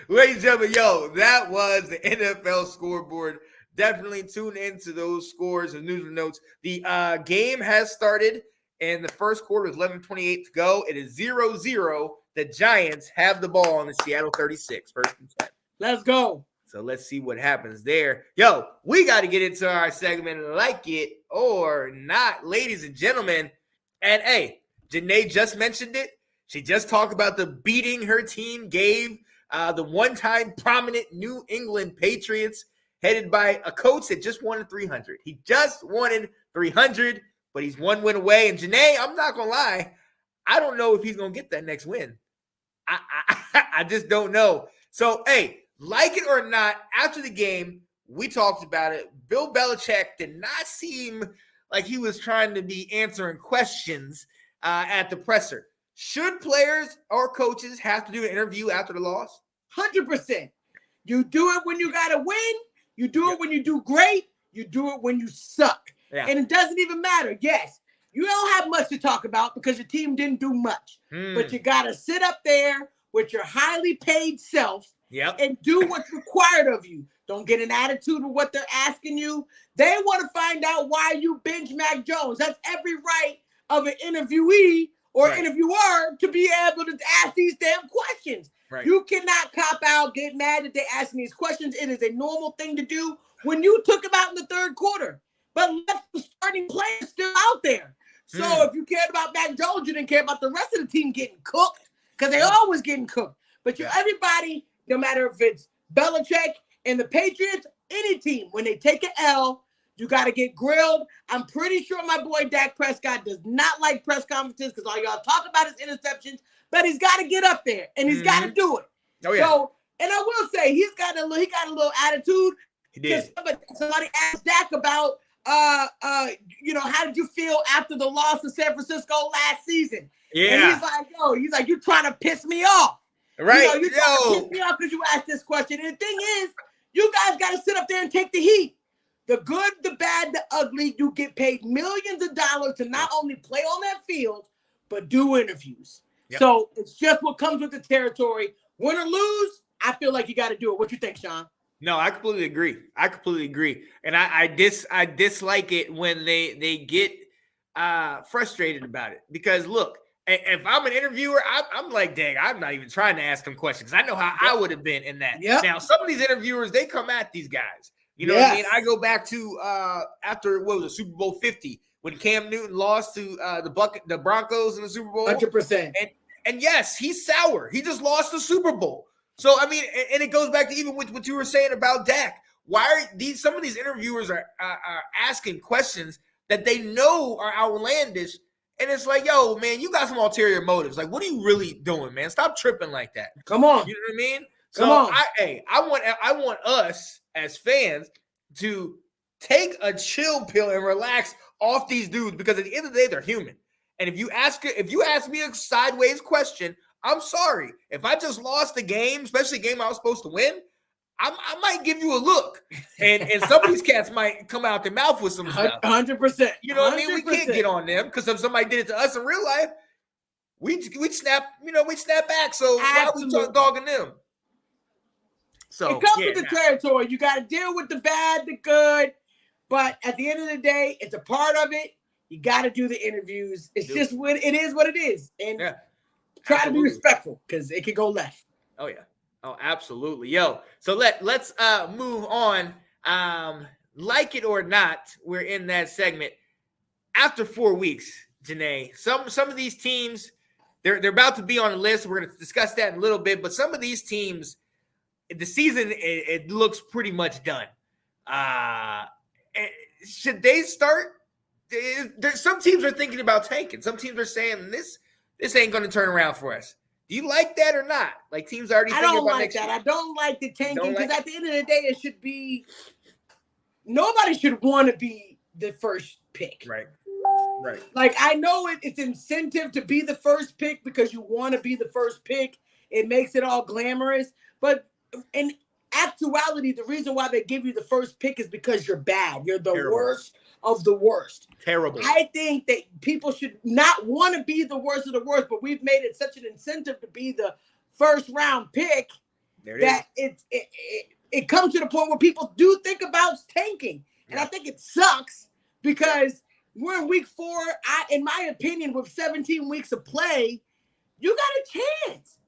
Ladies and gentlemen, that was the NFL scoreboard. Definitely tune into those scores and news and notes. The game has started, and the first quarter is 11:28 to go. It is 0-0. The Giants have the ball on the Seattle 36, first and 10. Let's go. So let's see what happens there. We got to get into our segment, Like It or Not, ladies and gentlemen. And hey, Janae just mentioned it. She just talked about the beating her team gave the one-time prominent New England Patriots, headed by a coach that just wanted 300. He just wanted 300, but he's one win away. And Janae, I'm not going to lie, I don't know if he's going to get that next win. I just don't know. So, hey, like it or not, after the game, we talked about it. Bill Belichick did not seem like he was trying to be answering questions at the presser. Should players or coaches have to do an interview after the loss? 100%. You do it when you got to win. You do it when you do great. You do it when you suck. Yeah. And it doesn't even matter. Yes, you don't have much to talk about because your team didn't do much. But you got to sit up there with your highly paid self and do what's required of you. Don't get an attitude of what they're asking you. They want to find out why you bench Mac Jones. That's every right of an interviewee or interviewer to be able to ask these damn questions. Right. You cannot cop out, get mad that they're asking these questions. It is a normal thing to do when you took him out in the third quarter, but left the starting players still out there. So if you cared about Mac Jones, you didn't care about the rest of the team getting cooked because they always getting cooked. But everybody, no matter if it's Belichick and the Patriots, any team, when they take an L, you got to get grilled. I'm pretty sure my boy Dak Prescott does not like press conferences because all y'all talk about is interceptions. But he's got to get up there, and he's got to do it. Oh, yeah. So, and I will say, he got a little attitude. He did. Somebody asked Dak about, how did you feel after the loss to San Francisco last season? Yeah. And he's like, you trying to piss me off. Right. You trying to piss me off because you asked this question. And the thing is, you guys got to sit up there and take the heat. The good, the bad, the ugly, you get paid millions of dollars to not only play on that field, but do interviews. Yep. So it's just what comes with the territory. Win or lose, I feel like you got to do it. What you think, Sean? No, I completely agree. And I dislike it when they get frustrated about it. Because, look, if I'm an interviewer, I'm like, dang, I'm not even trying to ask them questions. I know how I would have been in that. Yep. Now, some of these interviewers, they come at these guys. You know what I mean? I go back to after, what was it, Super Bowl 50, when Cam Newton lost to the Broncos in the Super Bowl. 100%. And yes, he's sour. He just lost the Super Bowl. So, I mean, and it goes back to even with what you were saying about Dak. Why are some of these interviewers are asking questions that they know are outlandish? And it's like, yo, man, you got some ulterior motives. Like, what are you really doing, man? Stop tripping like that. Come on. You know what I mean? So, I want us as fans to take a chill pill and relax off these dudes, because at the end of the day, they're human. And if you ask me a sideways question, I'm sorry. If I just lost the game, especially a game I was supposed to win, I might give you a look. And some of these cats might come out their mouth with some stuff. 100%. You know what I mean? We can't get on them, because if somebody did it to us in real life, we'd snap back. So why are we dogging them? So it comes with the territory. You got to deal with the bad, the good. But at the end of the day, it's a part of it. You got to do the interviews. It's just what it is. And try to be respectful, because it could go left. Oh, yeah. Oh, absolutely. Yo, so let's move on. Like it or not, we're in that segment. After 4 weeks, Janae, some of these teams, they're about to be on the list. We're going to discuss that in a little bit, but some of these teams, the season, it looks pretty much done. Should they start? Some teams are thinking about tanking. Some teams are saying this ain't going to turn around for us. Do you like that or not? Like teams already thinking about like next that. year? I don't like the tanking because like at the end of the day, it should be nobody should want to be the first pick. Right. Like I know it's incentive to be the first pick because you want to be the first pick. It makes it all glamorous, but in actuality, the reason why they give you the first pick is because you're bad. You're the worst of the worst. Terrible. I think that people should not want to be the worst of the worst, but we've made it such an incentive to be the first round pick that it comes to the point where people do think about tanking. And I think it sucks because we're in week 4. In my opinion, with 17 weeks of play, you got a chance.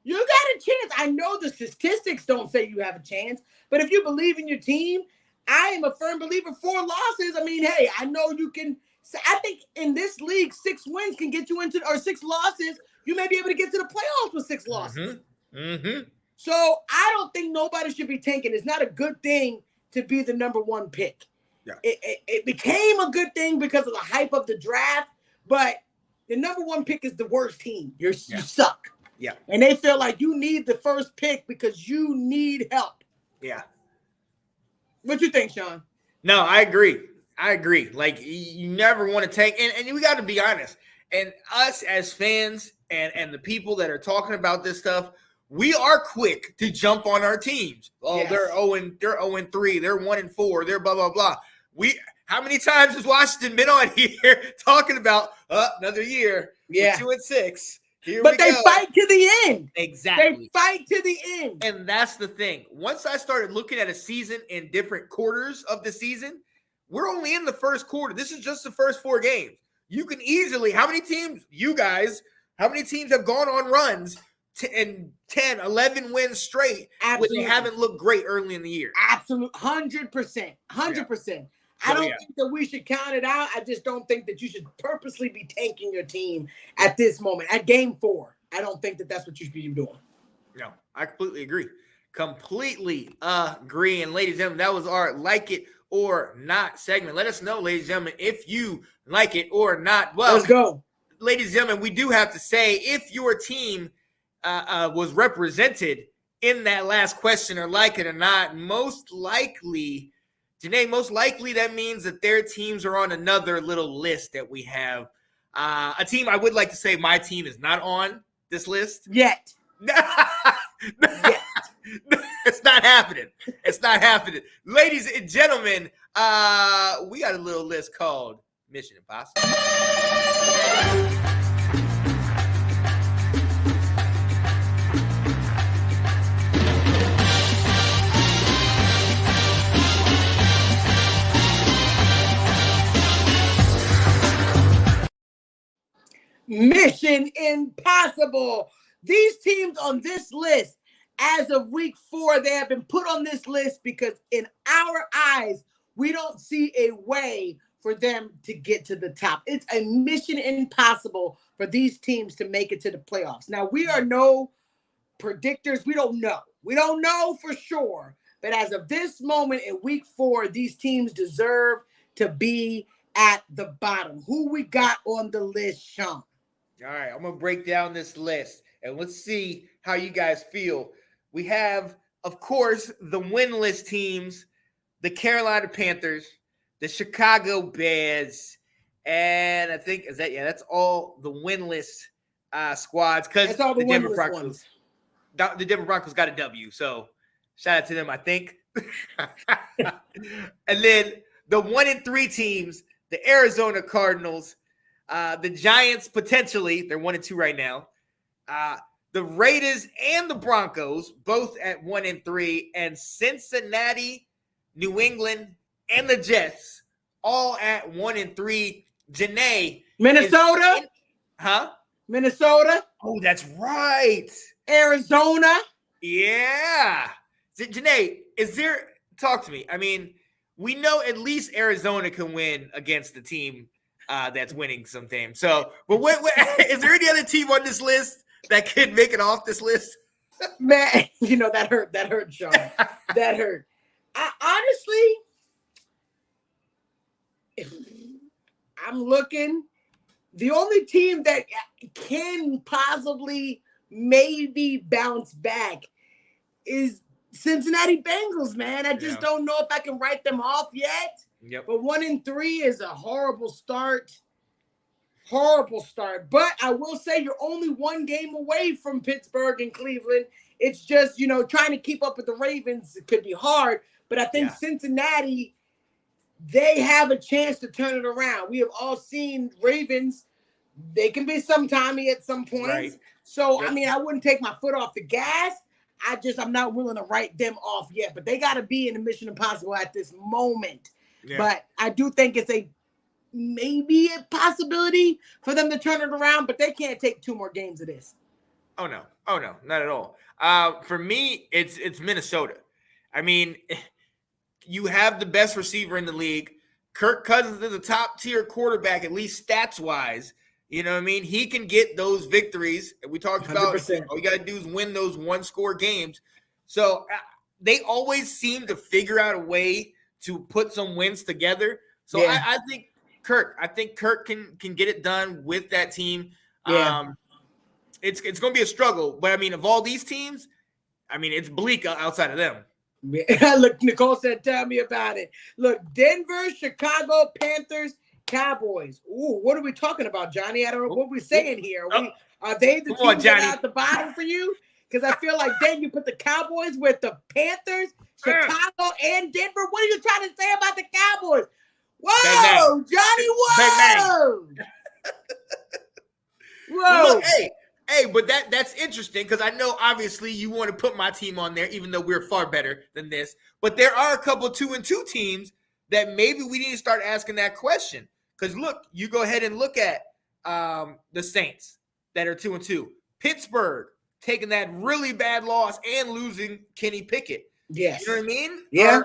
You got a chance. I know the statistics don't say you have a chance, but if you believe in your team, I am a firm believer. 4 losses. I mean, hey, I know you can. I think in this league, 6 wins can get you into, or 6 losses, you may be able to get to the playoffs with 6 losses. So I don't think nobody should be tanking. It's not a good thing to be the number 1 pick. Yeah. It became a good thing because of the hype of the draft, but the number 1 pick is the worst team. You suck. Yeah. And they feel like you need the first pick because you need help. Yeah. What you think, Sean? No, I agree. Like you never want to tank, and we got to be honest. And us as fans and the people that are talking about this stuff, we are quick to jump on our teams. Oh, yes. They're 0-3, they're 1-4, they're blah blah blah. How many times has Washington been on here talking about another year? Yeah, 2-6. But they fight to the end. Exactly. They fight to the end. And that's the thing. Once I started looking at a season in different quarters of the season, we're only in the first quarter. This is just the first 4 games. You can easily, how many teams have gone on runs and 10, 11 wins straight when they haven't looked great early in the year? Absolutely. 100%. 100%. Yeah. I don't think that we should count it out. I just don't think that you should purposely be tanking your team at this moment. At game 4, I don't think that that's what you should be doing. No, I completely agree. And ladies and gentlemen, that was our Like It or Not segment. Let us know, ladies and gentlemen, if you like it or not. Well, let's go. Ladies and gentlemen, we do have to say if your team was represented in that last question or like it or not, most likely – Janae, most likely that means that their teams are on another little list that we have. A team I would like to say my team is not on this list. Yet. It's not happening. It's not happening. Ladies and gentlemen, we got a little list called Mission Impossible. Mission Impossible. These teams on this list, as of week 4, they have been put on this list because in our eyes, we don't see a way for them to get to the top. It's a mission impossible for these teams to make it to the playoffs. Now, we are no predictors. We don't know. We don't know for sure. But as of this moment in week 4, these teams deserve to be at the bottom. Who we got on the list, Sean? All right, I'm going to break down this list, and let's see how you guys feel. We have, of course, the winless teams, the Carolina Panthers, the Chicago Bears, and I think, that's all the winless squads, because the Denver Broncos. The Denver Broncos got a W, so shout out to them, I think. And then the 1-3 teams, the Arizona Cardinals, the Giants, potentially, they're 1-2 right now. The Raiders and the Broncos, both at 1-3, and Cincinnati, New England, and the Jets, all at 1-3. Janae. Minnesota. Minnesota? Minnesota. Oh, that's right. Arizona. Yeah. Janae, talk to me. I mean, we know at least Arizona can win against the team that's winning sometimes. So, but what is there any other team on this list that could make it off this list? Man, that hurt. That hurt, Sean. That hurt. I'm looking. The only team that can possibly maybe bounce back is Cincinnati Bengals, man. I just don't know if I can write them off yet. Yep. But 1-3 is a horrible start. Horrible start. But I will say you're only one game away from Pittsburgh and Cleveland. It's just, trying to keep up with the Ravens could be hard. But I think Cincinnati, they have a chance to turn it around. We have all seen Ravens. They can be sometimey at some points. Right. So, I mean, I wouldn't take my foot off the gas. I'm not willing to write them off yet. But they got to be in the Mission Impossible at this moment. Yeah. But I do think it's maybe a possibility for them to turn it around. But they can't take 2 more games of this. Oh, no, not at all. For me, it's Minnesota. I mean, you have the best receiver in the league. Kirk Cousins is a top-tier quarterback, at least stats-wise. You know what I mean? He can get those victories. We talked about 100%. All you got to do is win those one-score games. So they always seem to figure out a way to put some wins together. So I think Kirk can get it done with that team. Yeah. It's going to be a struggle. But, I mean, of all these teams, I mean, it's bleak outside of them. Look, Nicole said, tell me about it. Look, Denver, Chicago, Panthers, Cowboys. Ooh, what are we talking about, Johnny? I don't know what we're saying here. Are they the teams that are at the bottom for you? Because I feel like then you put the Cowboys with the Panthers, Chicago, and Denver. What are you trying to say about the Cowboys? Whoa, Johnny, whoa. Whoa. Well, look, hey, but that's interesting because I know obviously you want to put my team on there, even though we're far better than this. But there are a couple 2-2 teams that maybe we need to start asking that question. Because look, you go ahead and look at the Saints that are 2-2. Pittsburgh taking that really bad loss and losing Kenny Pickett. Yes. You know what I mean? Yeah.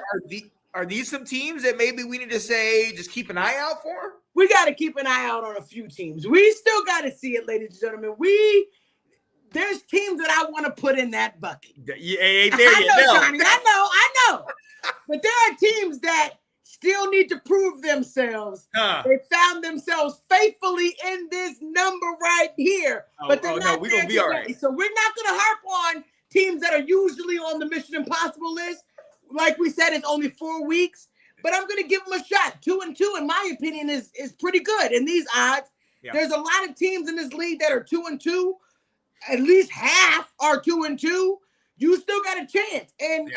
Are these some teams that maybe we need to say just keep an eye out for? We got to keep an eye out on a few teams. We still got to see it, ladies and gentlemen. There's teams that I want to put in that bucket. Johnny. I know. But there are teams that still need to prove themselves. They found themselves faithfully in this number right here. But they're not we're going to be all right. So we're not going to harp on teams that are usually on the Mission Impossible list. Like we said, it's only 4 weeks. But I'm going to give them a shot. 2-2, in my opinion, is pretty good in these odds. Yeah. There's a lot of teams in this league that are 2-2. At least half are 2-2. You still got a chance. And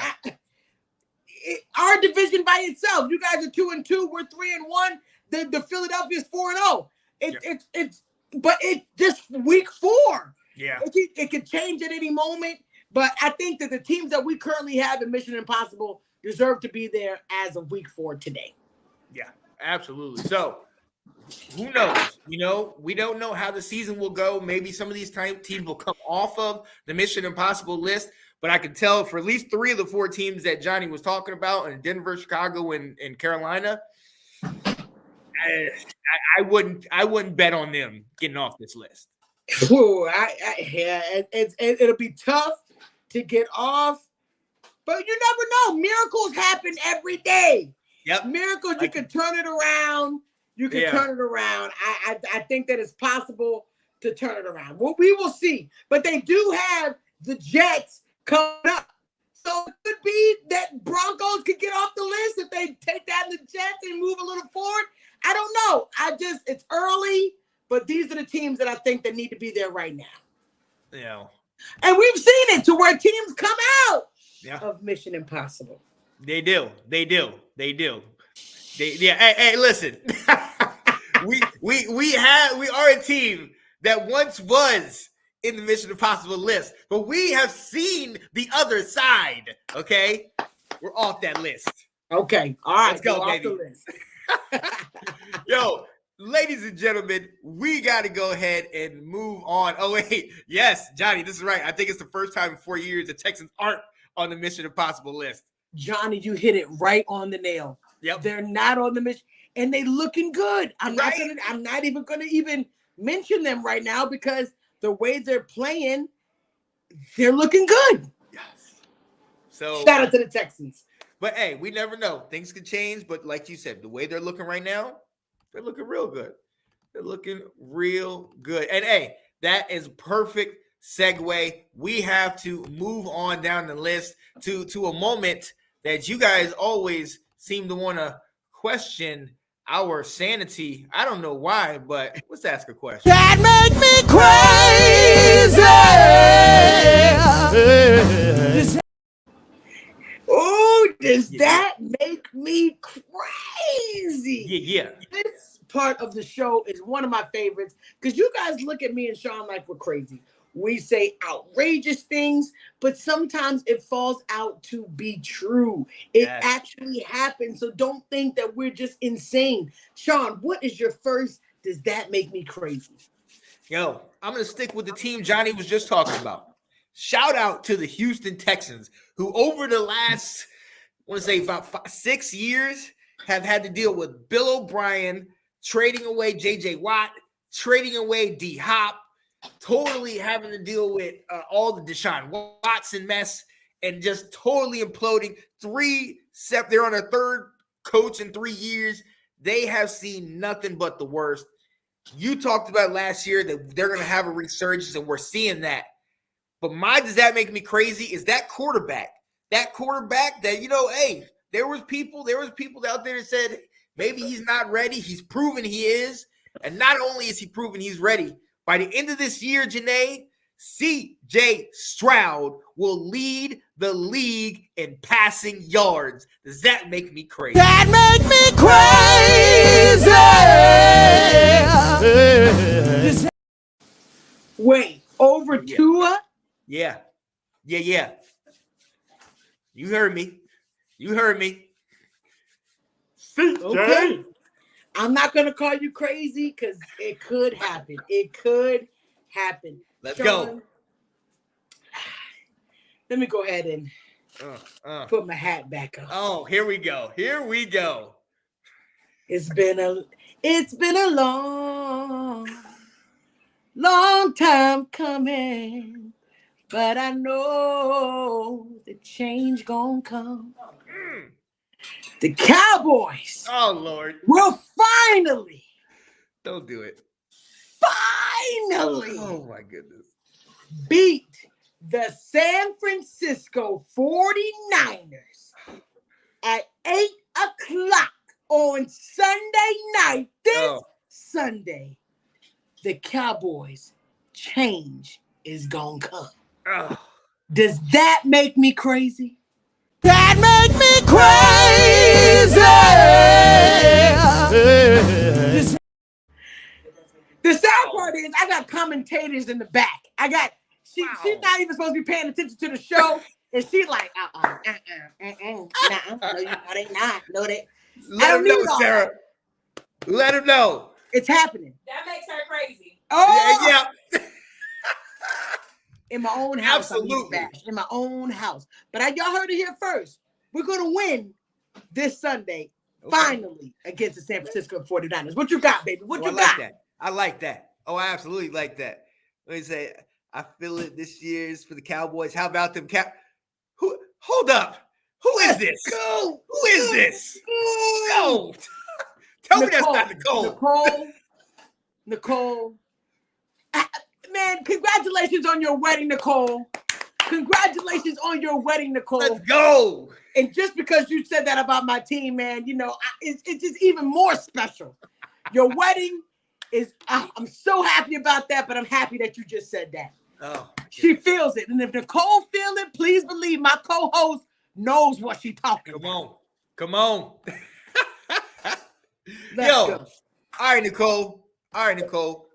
our division by itself, you guys are 2-2. We're 3-1. The Philadelphia is 4-0. But it's just week 4. Yeah, it could change at any moment. But I think that the teams that we currently have in Mission Impossible deserve to be there as of week 4 today. Yeah, absolutely. So who knows? We don't know how the season will go. Maybe some of these teams will come off of the Mission Impossible list. But I can tell for at least 3 of the 4 teams that Johnny was talking about in Denver, Chicago, and Carolina, I wouldn't bet on them getting off this list. Ooh, it'll be tough to get off. But you never know. Miracles happen every day. Yep. Miracles, you can turn it around. You can turn it around. I think that it's possible to turn it around. Well, we will see. But they do have the Jets coming up. So it could be that Broncos could get off the list if they take down the Jets and move a little forward. I don't know. It's early, but these are the teams that I think that need to be there right now. Yeah. And we've seen it to where teams come out of Mission Impossible. They do. Hey, listen. we are a team that once was in the Mission Impossible list, but we have seen the other side. Okay, we're off that list. Okay, all right, let's go, baby. off the list. Yo, ladies and gentlemen, we got to go ahead and move on. Oh, wait. Yes, Johnny, this is right. I think it's the first time in 4 years the Texans aren't on the Mission Impossible list. Johnny, you hit it right on the nail. Yep. They're not on the mission, and they looking good. I'm not even gonna even mention them right now because the way they're playing, they're looking good. Yes. So shout out to the Texans. But hey, we never know. Things could change. But like you said, the way they're looking right now, they're looking real good. They're looking real good. And hey, that is perfect segue. We have to move on down the list to a moment that you guys always seem to want to question our sanity. I don't know why, but let's ask a question. That make me crazy. Oh, does that make me crazy? Yeah. This part of the show is one of my favorites because you guys look at me and Sean like we're crazy. We say outrageous things, but sometimes it falls out to be true. It actually happens. So don't think that we're just insane. Sean, what is your first? Does that make me crazy? Yo, I'm going to stick with the team Johnny was just talking about. Shout out to the Houston Texans, who over the last, I want to say about 6 years, have had to deal with Bill O'Brien, trading away J.J. Watt, trading away D-Hop, totally having to deal with all the Deshaun Watson mess, and just totally imploding. They're on their third coach in 3 years. They have seen nothing but the worst. You talked about last year that they're going to have a resurgence, and we're seeing that. But does that make me crazy? Is that quarterback that, hey, there was people out there that said maybe he's not ready. He's proven he is. And not only is he proven he's ready, by the end of this year, Janae, C.J. Stroud will lead the league in passing yards. Does that make me crazy? That make me crazy. Wait, over Tua? Yeah. You heard me. Okay. I'm not going to call you crazy because it could happen. Let's Sean, go. Let me go ahead and put my hat back up. Oh, here we go. It's been a long time coming, but I know the change gonna come. The Cowboys. Oh, Lord. Will finally. Don't do it. Finally. Oh, my goodness. Beat the San Francisco 49ers at 8 o'clock on Sunday night. This Sunday, the Cowboys change is gonna come. Oh. Does that make me crazy? That make me crazy. The sad part is I got commentators in the back. She's not even supposed to be paying attention to the show, and she's like, no, they not. No, they. Let him know, Sarah. Let him know. It's happening. That makes her crazy. Oh, Yeah. In my own house. Absolutely. In my own house. But y'all heard it here first. We're going to win this Sunday, finally, against the San Francisco 49ers. What you got, baby? What you got? I like that. Oh, I absolutely like that. Let me say, I feel it this year's for the Cowboys. How about them Hold up. Who is this? Go. Who is this? Go. Tell me that's not Nicole. Man, congratulations on your wedding, Nicole. Congratulations on your wedding, Nicole. Let's go. And just because you said that about my team, man, it's just even more special. Your wedding is, I'm so happy about that, but I'm happy that you just said that. Oh, she feels it. And if Nicole feels it, please believe my co-host knows what she's talking about. Come on. Let's go. All right, Nicole.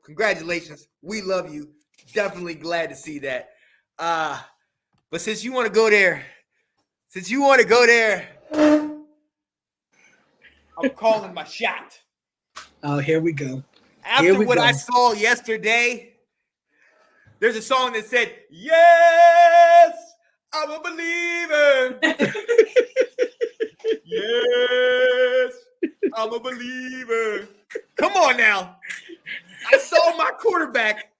Congratulations. We love you. Definitely glad to see that. But since you want to go there, I'm calling my shot. Oh, here we go. After what I saw yesterday, there's a song that said, "Yes, I'm a believer." Yes, I'm a believer. Come on now. I saw my quarterback.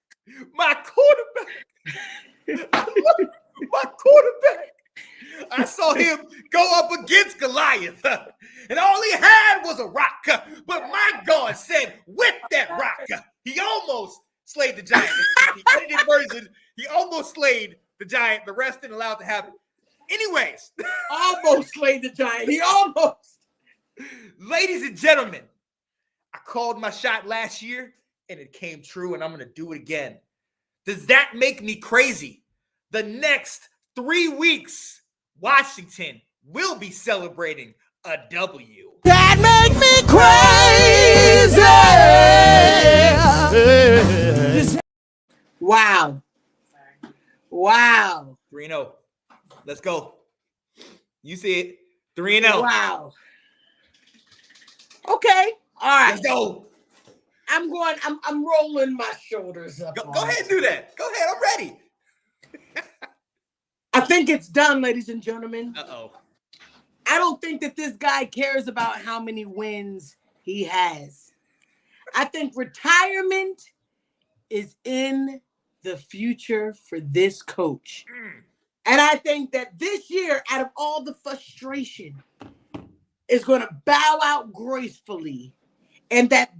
I saw him go up against Goliath, and all he had was a rock. But my God said, "Whip that rock." He almost slayed the giant. The edited version, he almost slayed the giant. The rest didn't allow it to happen. Anyways, almost slayed the giant. He almost. Ladies and gentlemen, I called my shot last year, and it came true, and I'm going to do it again. Does that make me crazy? The next 3 weeks, Washington will be celebrating a W. That make me crazy. Wow. 3-0. Let's go. You see it. 3-0. Wow. Okay. All right. Let's go. I'm rolling my shoulders up. Go ahead and do that. Go ahead. I'm ready. I think it's done, ladies and gentlemen. Uh-oh. I don't think that this guy cares about how many wins he has. I think retirement is in the future for this coach. And I think that this year, out of all the frustration, is going to bow out gracefully. And that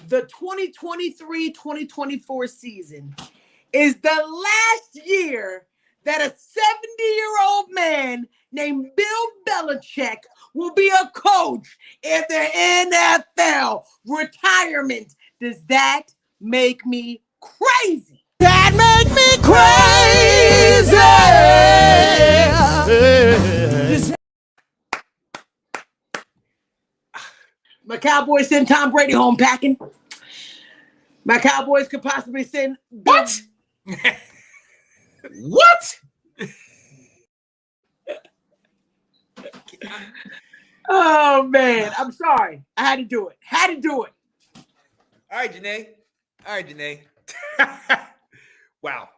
the 2023-2024 season, is the last year that a 70-year-old man named Bill Belichick will be a coach in the NFL. Retirement. Does that make me crazy? That make me crazy. My Cowboys send Tom Brady home packing. My Cowboys could possibly send what? What? Oh man, I'm sorry. I had to do it. All right, Janae. Wow.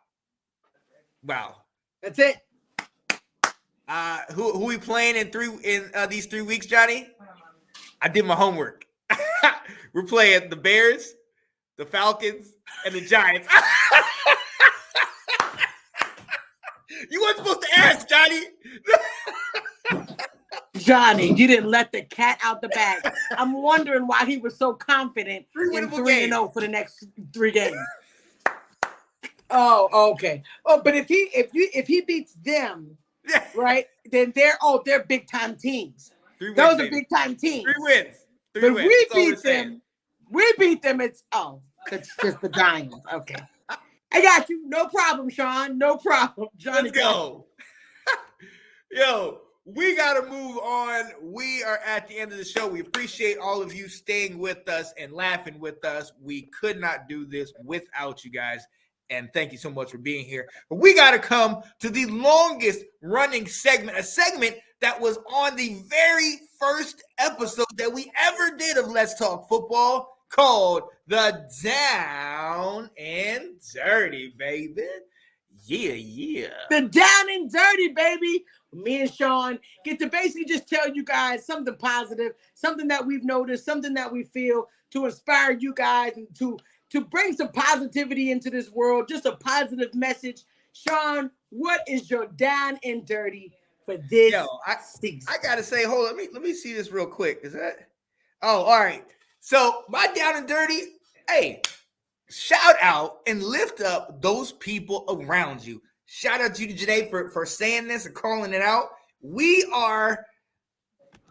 That's it. Who we playing in these 3 weeks, Johnny? I did my homework. We're playing the Bears, the Falcons, and the Giants. You weren't supposed to ask, Johnny. Johnny, you didn't let the cat out the bag. I'm wondering why he was so confident in 3-0 for the next 3 games. Oh, okay. Oh, but if he beats them, right, then they're big time teams. Those are big time teams. 3 wins. But we beat them. It's just the Giants. Okay. I got you. No problem, Sean. No problem. Johnny, let's go. Yo, we got to move on. We are at the end of the show. We appreciate all of you staying with us and laughing with us. We could not do this without you guys. And thank you so much for being here. But we got to come to the longest running segment, a segment that was on the very first episode that we ever did of Let's Talk Football, called The Down and Dirty, baby. Yeah. The Down and Dirty, baby. Me and Sean get to basically just tell you guys something positive, something that we've noticed, something that we feel to inspire you guys and to bring some positivity into this world, just a positive message. Sean, what is your Down and Dirty for this season? I gotta say, hold on, let me see this real quick. Is that? Oh, all right. So my Down and Dirty, hey, shout out and lift up those people around you. Shout out to you, Janae, for saying this and calling it out. We are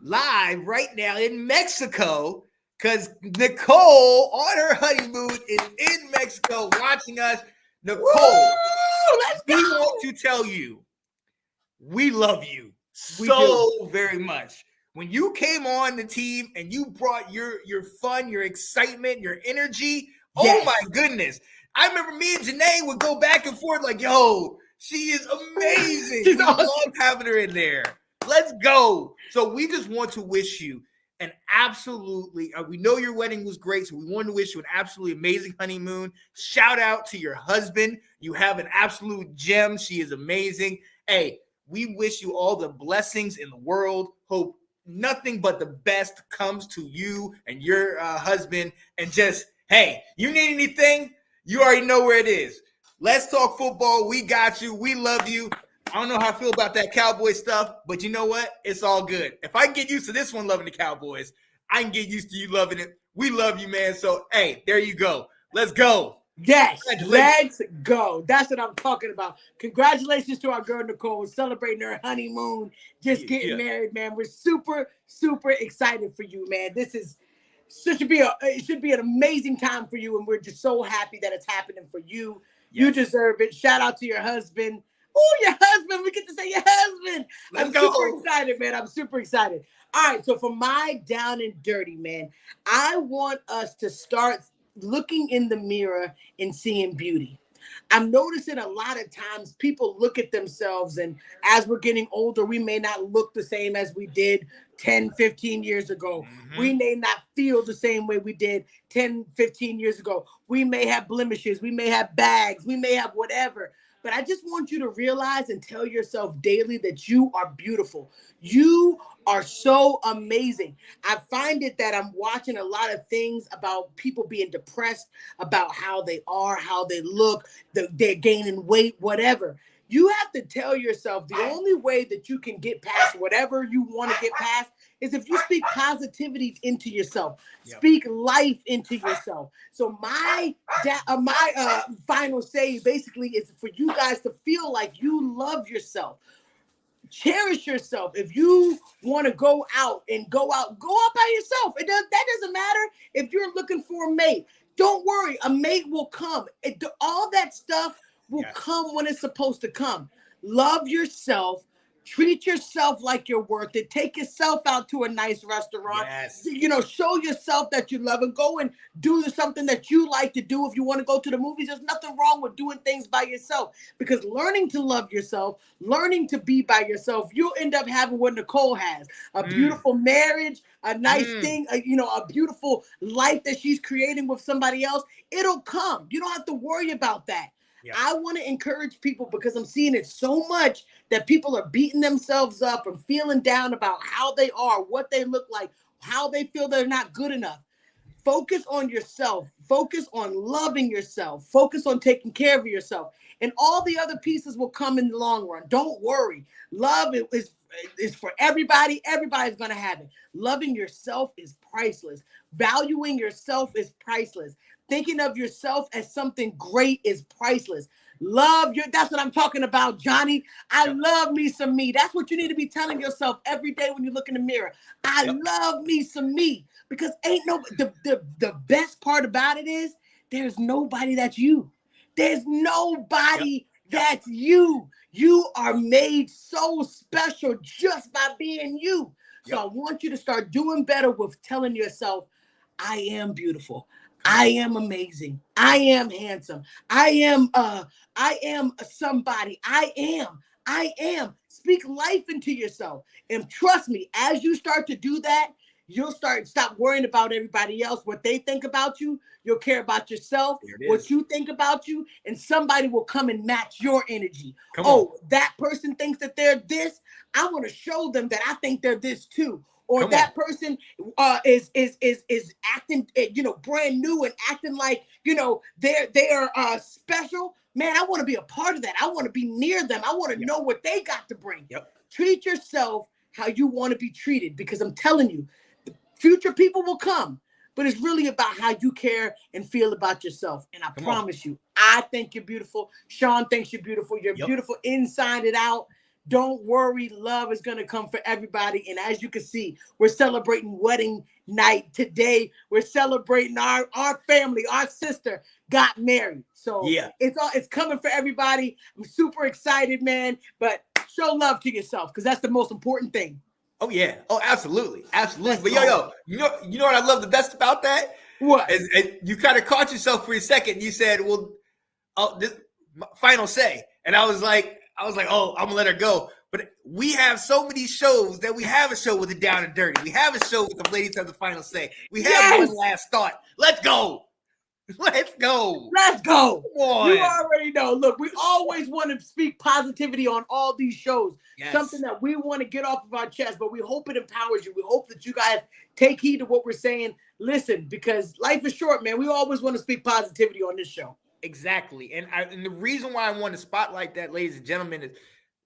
live right now in Mexico because Nicole on her honeymoon is in Mexico watching us. Nicole, we want to tell you, we love you so very much. When you came on the team and you brought your fun, your excitement, your energy, oh my goodness. I remember me and Janae would go back and forth like, yo, she is amazing. We love having her in there. Let's go. So we just want to wish you an absolutely, we know your wedding was great, so we wanted to wish you an absolutely amazing honeymoon. Shout out to your husband. You have an absolute gem. She is amazing. Hey, we wish you all the blessings in the world. Hope nothing but the best comes to you and your husband. And just, hey, you need anything, you already know where it is. Let's talk football. We got you. We love you. I don't know how I feel about that Cowboy stuff, but you know what? It's all good. If I can get used to this one loving the Cowboys, I can get used to you loving it. We love you, man. So, hey, there you go. Let's go. Yes, let's go. That's what I'm talking about. Congratulations to our girl Nicole celebrating her honeymoon, just getting married, man. We're super, super excited for you, man. It should be an amazing time for you, and we're just so happy that it's happening for you. Yes. You deserve it. Shout out to your husband. Oh, your husband. We get to say your husband. I'm super excited, man. I'm super excited. All right, so for my down and dirty, man, I want us to start looking in the mirror and seeing beauty. I'm noticing a lot of times people look at themselves, and as we're getting older, we may not look the same as we did 10, 15 years ago. Mm-hmm. We may not feel the same way we did 10, 15 years ago. We may have blemishes. We may have bags. We may have whatever. But I just want you to realize and tell yourself daily that you are beautiful. You are so amazing. I find it that I'm watching a lot of things about people being depressed about how they are, how they look, they're gaining weight, whatever. You have to tell yourself the only way that you can get past whatever you want to get past is if you speak positivity into yourself, speak life into yourself. So my final say basically is for you guys to feel like you love yourself. Cherish yourself. If you want to go out by yourself. That doesn't matter if you're looking for a mate. Don't worry, a mate will come. All that stuff will come when it's supposed to come. Love yourself. Treat yourself like you're worth it. Take yourself out to a nice restaurant. Yes. Show yourself that you love and go and do something that you like to do. If you want to go to the movies, there's nothing wrong with doing things by yourself, because learning to love yourself, learning to be by yourself, you'll end up having what Nicole has, a beautiful marriage, a nice thing, a beautiful life that she's creating with somebody else. It'll come. You don't have to worry about that. Yeah. I want to encourage people, because I'm seeing it so much that people are beating themselves up and feeling down about how they are, what they look like, how they feel they're not good enough. Focus on yourself. Focus on loving yourself. Focus on taking care of yourself. And all the other pieces will come in the long run. Don't worry. Love is for everybody. Everybody's going to have it. Loving yourself is priceless. Valuing yourself is priceless. Thinking of yourself as something great is priceless. That's what I'm talking about, Johnny. I love me some me. That's what you need to be telling yourself every day when you look in the mirror. I love me some me. Because the best part about it is there's nobody that's you. There's nobody that's you. You are made so special just by being you. So I want you to start doing better with telling yourself, I am beautiful. I am amazing. I am handsome. I am somebody. I am. Speak life into yourself. And trust me, as you start to do that, you'll stop worrying about everybody else, what they think about you. You'll care about yourself, what you think about you, and somebody will come and match your energy. That person thinks that they're this. I want to show them that I think they're this too. Or that person is acting, brand new and acting like, they are special. Man, I want to be a part of that. I want to be near them. I want to know what they got to bring. Treat yourself how you want to be treated, because I'm telling you, the future people will come, but it's really about how you care and feel about yourself. And I promise you, I think you're beautiful. Sean thinks you're beautiful. You're beautiful inside and out. Don't worry, love is going to come for everybody. And as you can see, we're celebrating wedding night today. We're celebrating our family, our sister got married. So it's coming for everybody. I'm super excited, man. But show love to yourself, because that's the most important thing. Oh, yeah. Oh, absolutely. Absolutely. But you know what I love the best about that? What? Is you kind of caught yourself for a second. You said, well, this final say. And I was like, oh, I'm gonna let her go. But we have so many shows that we have a show with the Down and Dirty. We have a show with the ladies have the final say. We have one last thought. Let's go. Let's go. Let's go. Come on. You already know. Look, we always want to speak positivity on all these shows. Yes. Something that we want to get off of our chest, but we hope it empowers you. We hope that you guys take heed to what we're saying. Listen, because life is short, man. We always want to speak positivity on this show. Exactly. And the reason why I want to spotlight that, ladies and gentlemen, is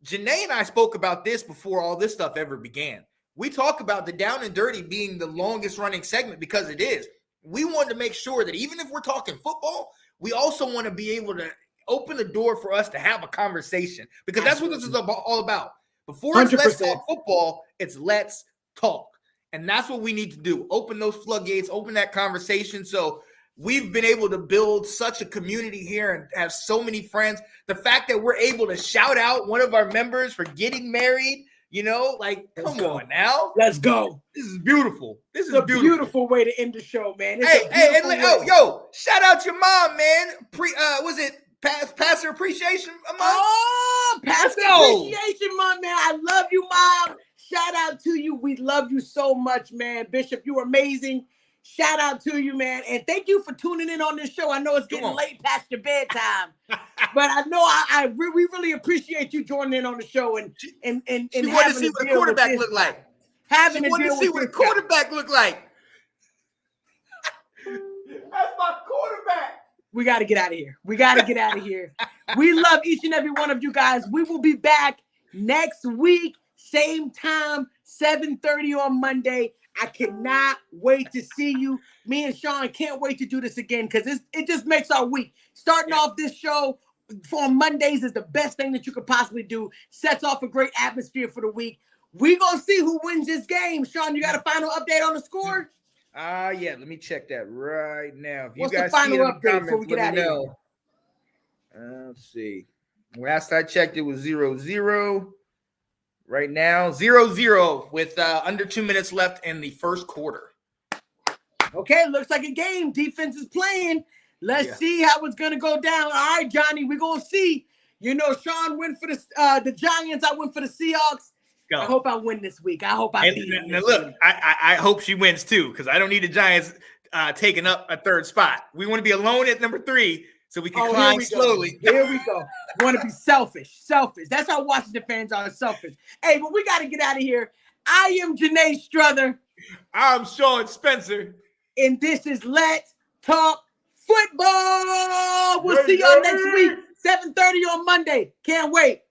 Janae and I spoke about this before all this stuff ever began. We talk about the Down and Dirty being the longest running segment because it is. We wanted to make sure that even if we're talking football, we also want to be able to open the door for us to have a conversation because that's what this is all about. Before it's 100%. let's talk football, it's let's talk. And that's what we need to do. Open those floodgates, open that conversation. So we've been able to build such a community here and have so many friends. The fact that we're able to shout out one of our members for getting married, you know, like, come on now. Let's go. This is beautiful. This is a beautiful. beautiful way to end the show, man. Yo, shout out your mom, man. Was it Pastor Appreciation Month? Oh, Pastor Appreciation Month, man. I love you, Mom. Shout out to you. We love you so much, man. Bishop, you're amazing. Shout out to you, man. And thank you for tuning in on this show. I know it's getting late past your bedtime, but I know we really appreciate you joining in on the show and she wanted to see what a quarterback looked like. Having she wanted to see what a quarterback looked like. That's my quarterback. We got to get out of here. We got to get out of here. We love each and every one of you guys. We will be back next week, same time, 7:30 on Monday. I cannot wait to see you. Me and Sean can't wait to do this again because it just makes our week. Starting off this show on Mondays is the best thing that you could possibly do. Sets off a great atmosphere for the week. We're going to see who wins this game. Sean, you got a final update on the score? Yeah, let me check that right now. If What's you guys the final see it in the update comments, before we get out of here? Let's see. Last I checked, it was 0-0. Right now, 0-0 with under 2 minutes left in the first quarter. Okay, looks like a game. Defense is playing. Let's see how it's going to go down. All right, Johnny, we're going to see. You know, Sean went for the Giants. I went for the Seahawks. Go. I hope I win this week. I hope I beat them. Now, look, I hope she wins too because I don't need the Giants taking up a third spot. We want to be alone at number 3. So we can climb slowly. Here we go. Want to be selfish. That's how Washington fans are, selfish. Hey, but we got to get out of here. I am Janae Struther. I'm Sean Spencer. And this is Let's Talk Football. We'll see y'all next week, 7:30 on Monday. Can't wait.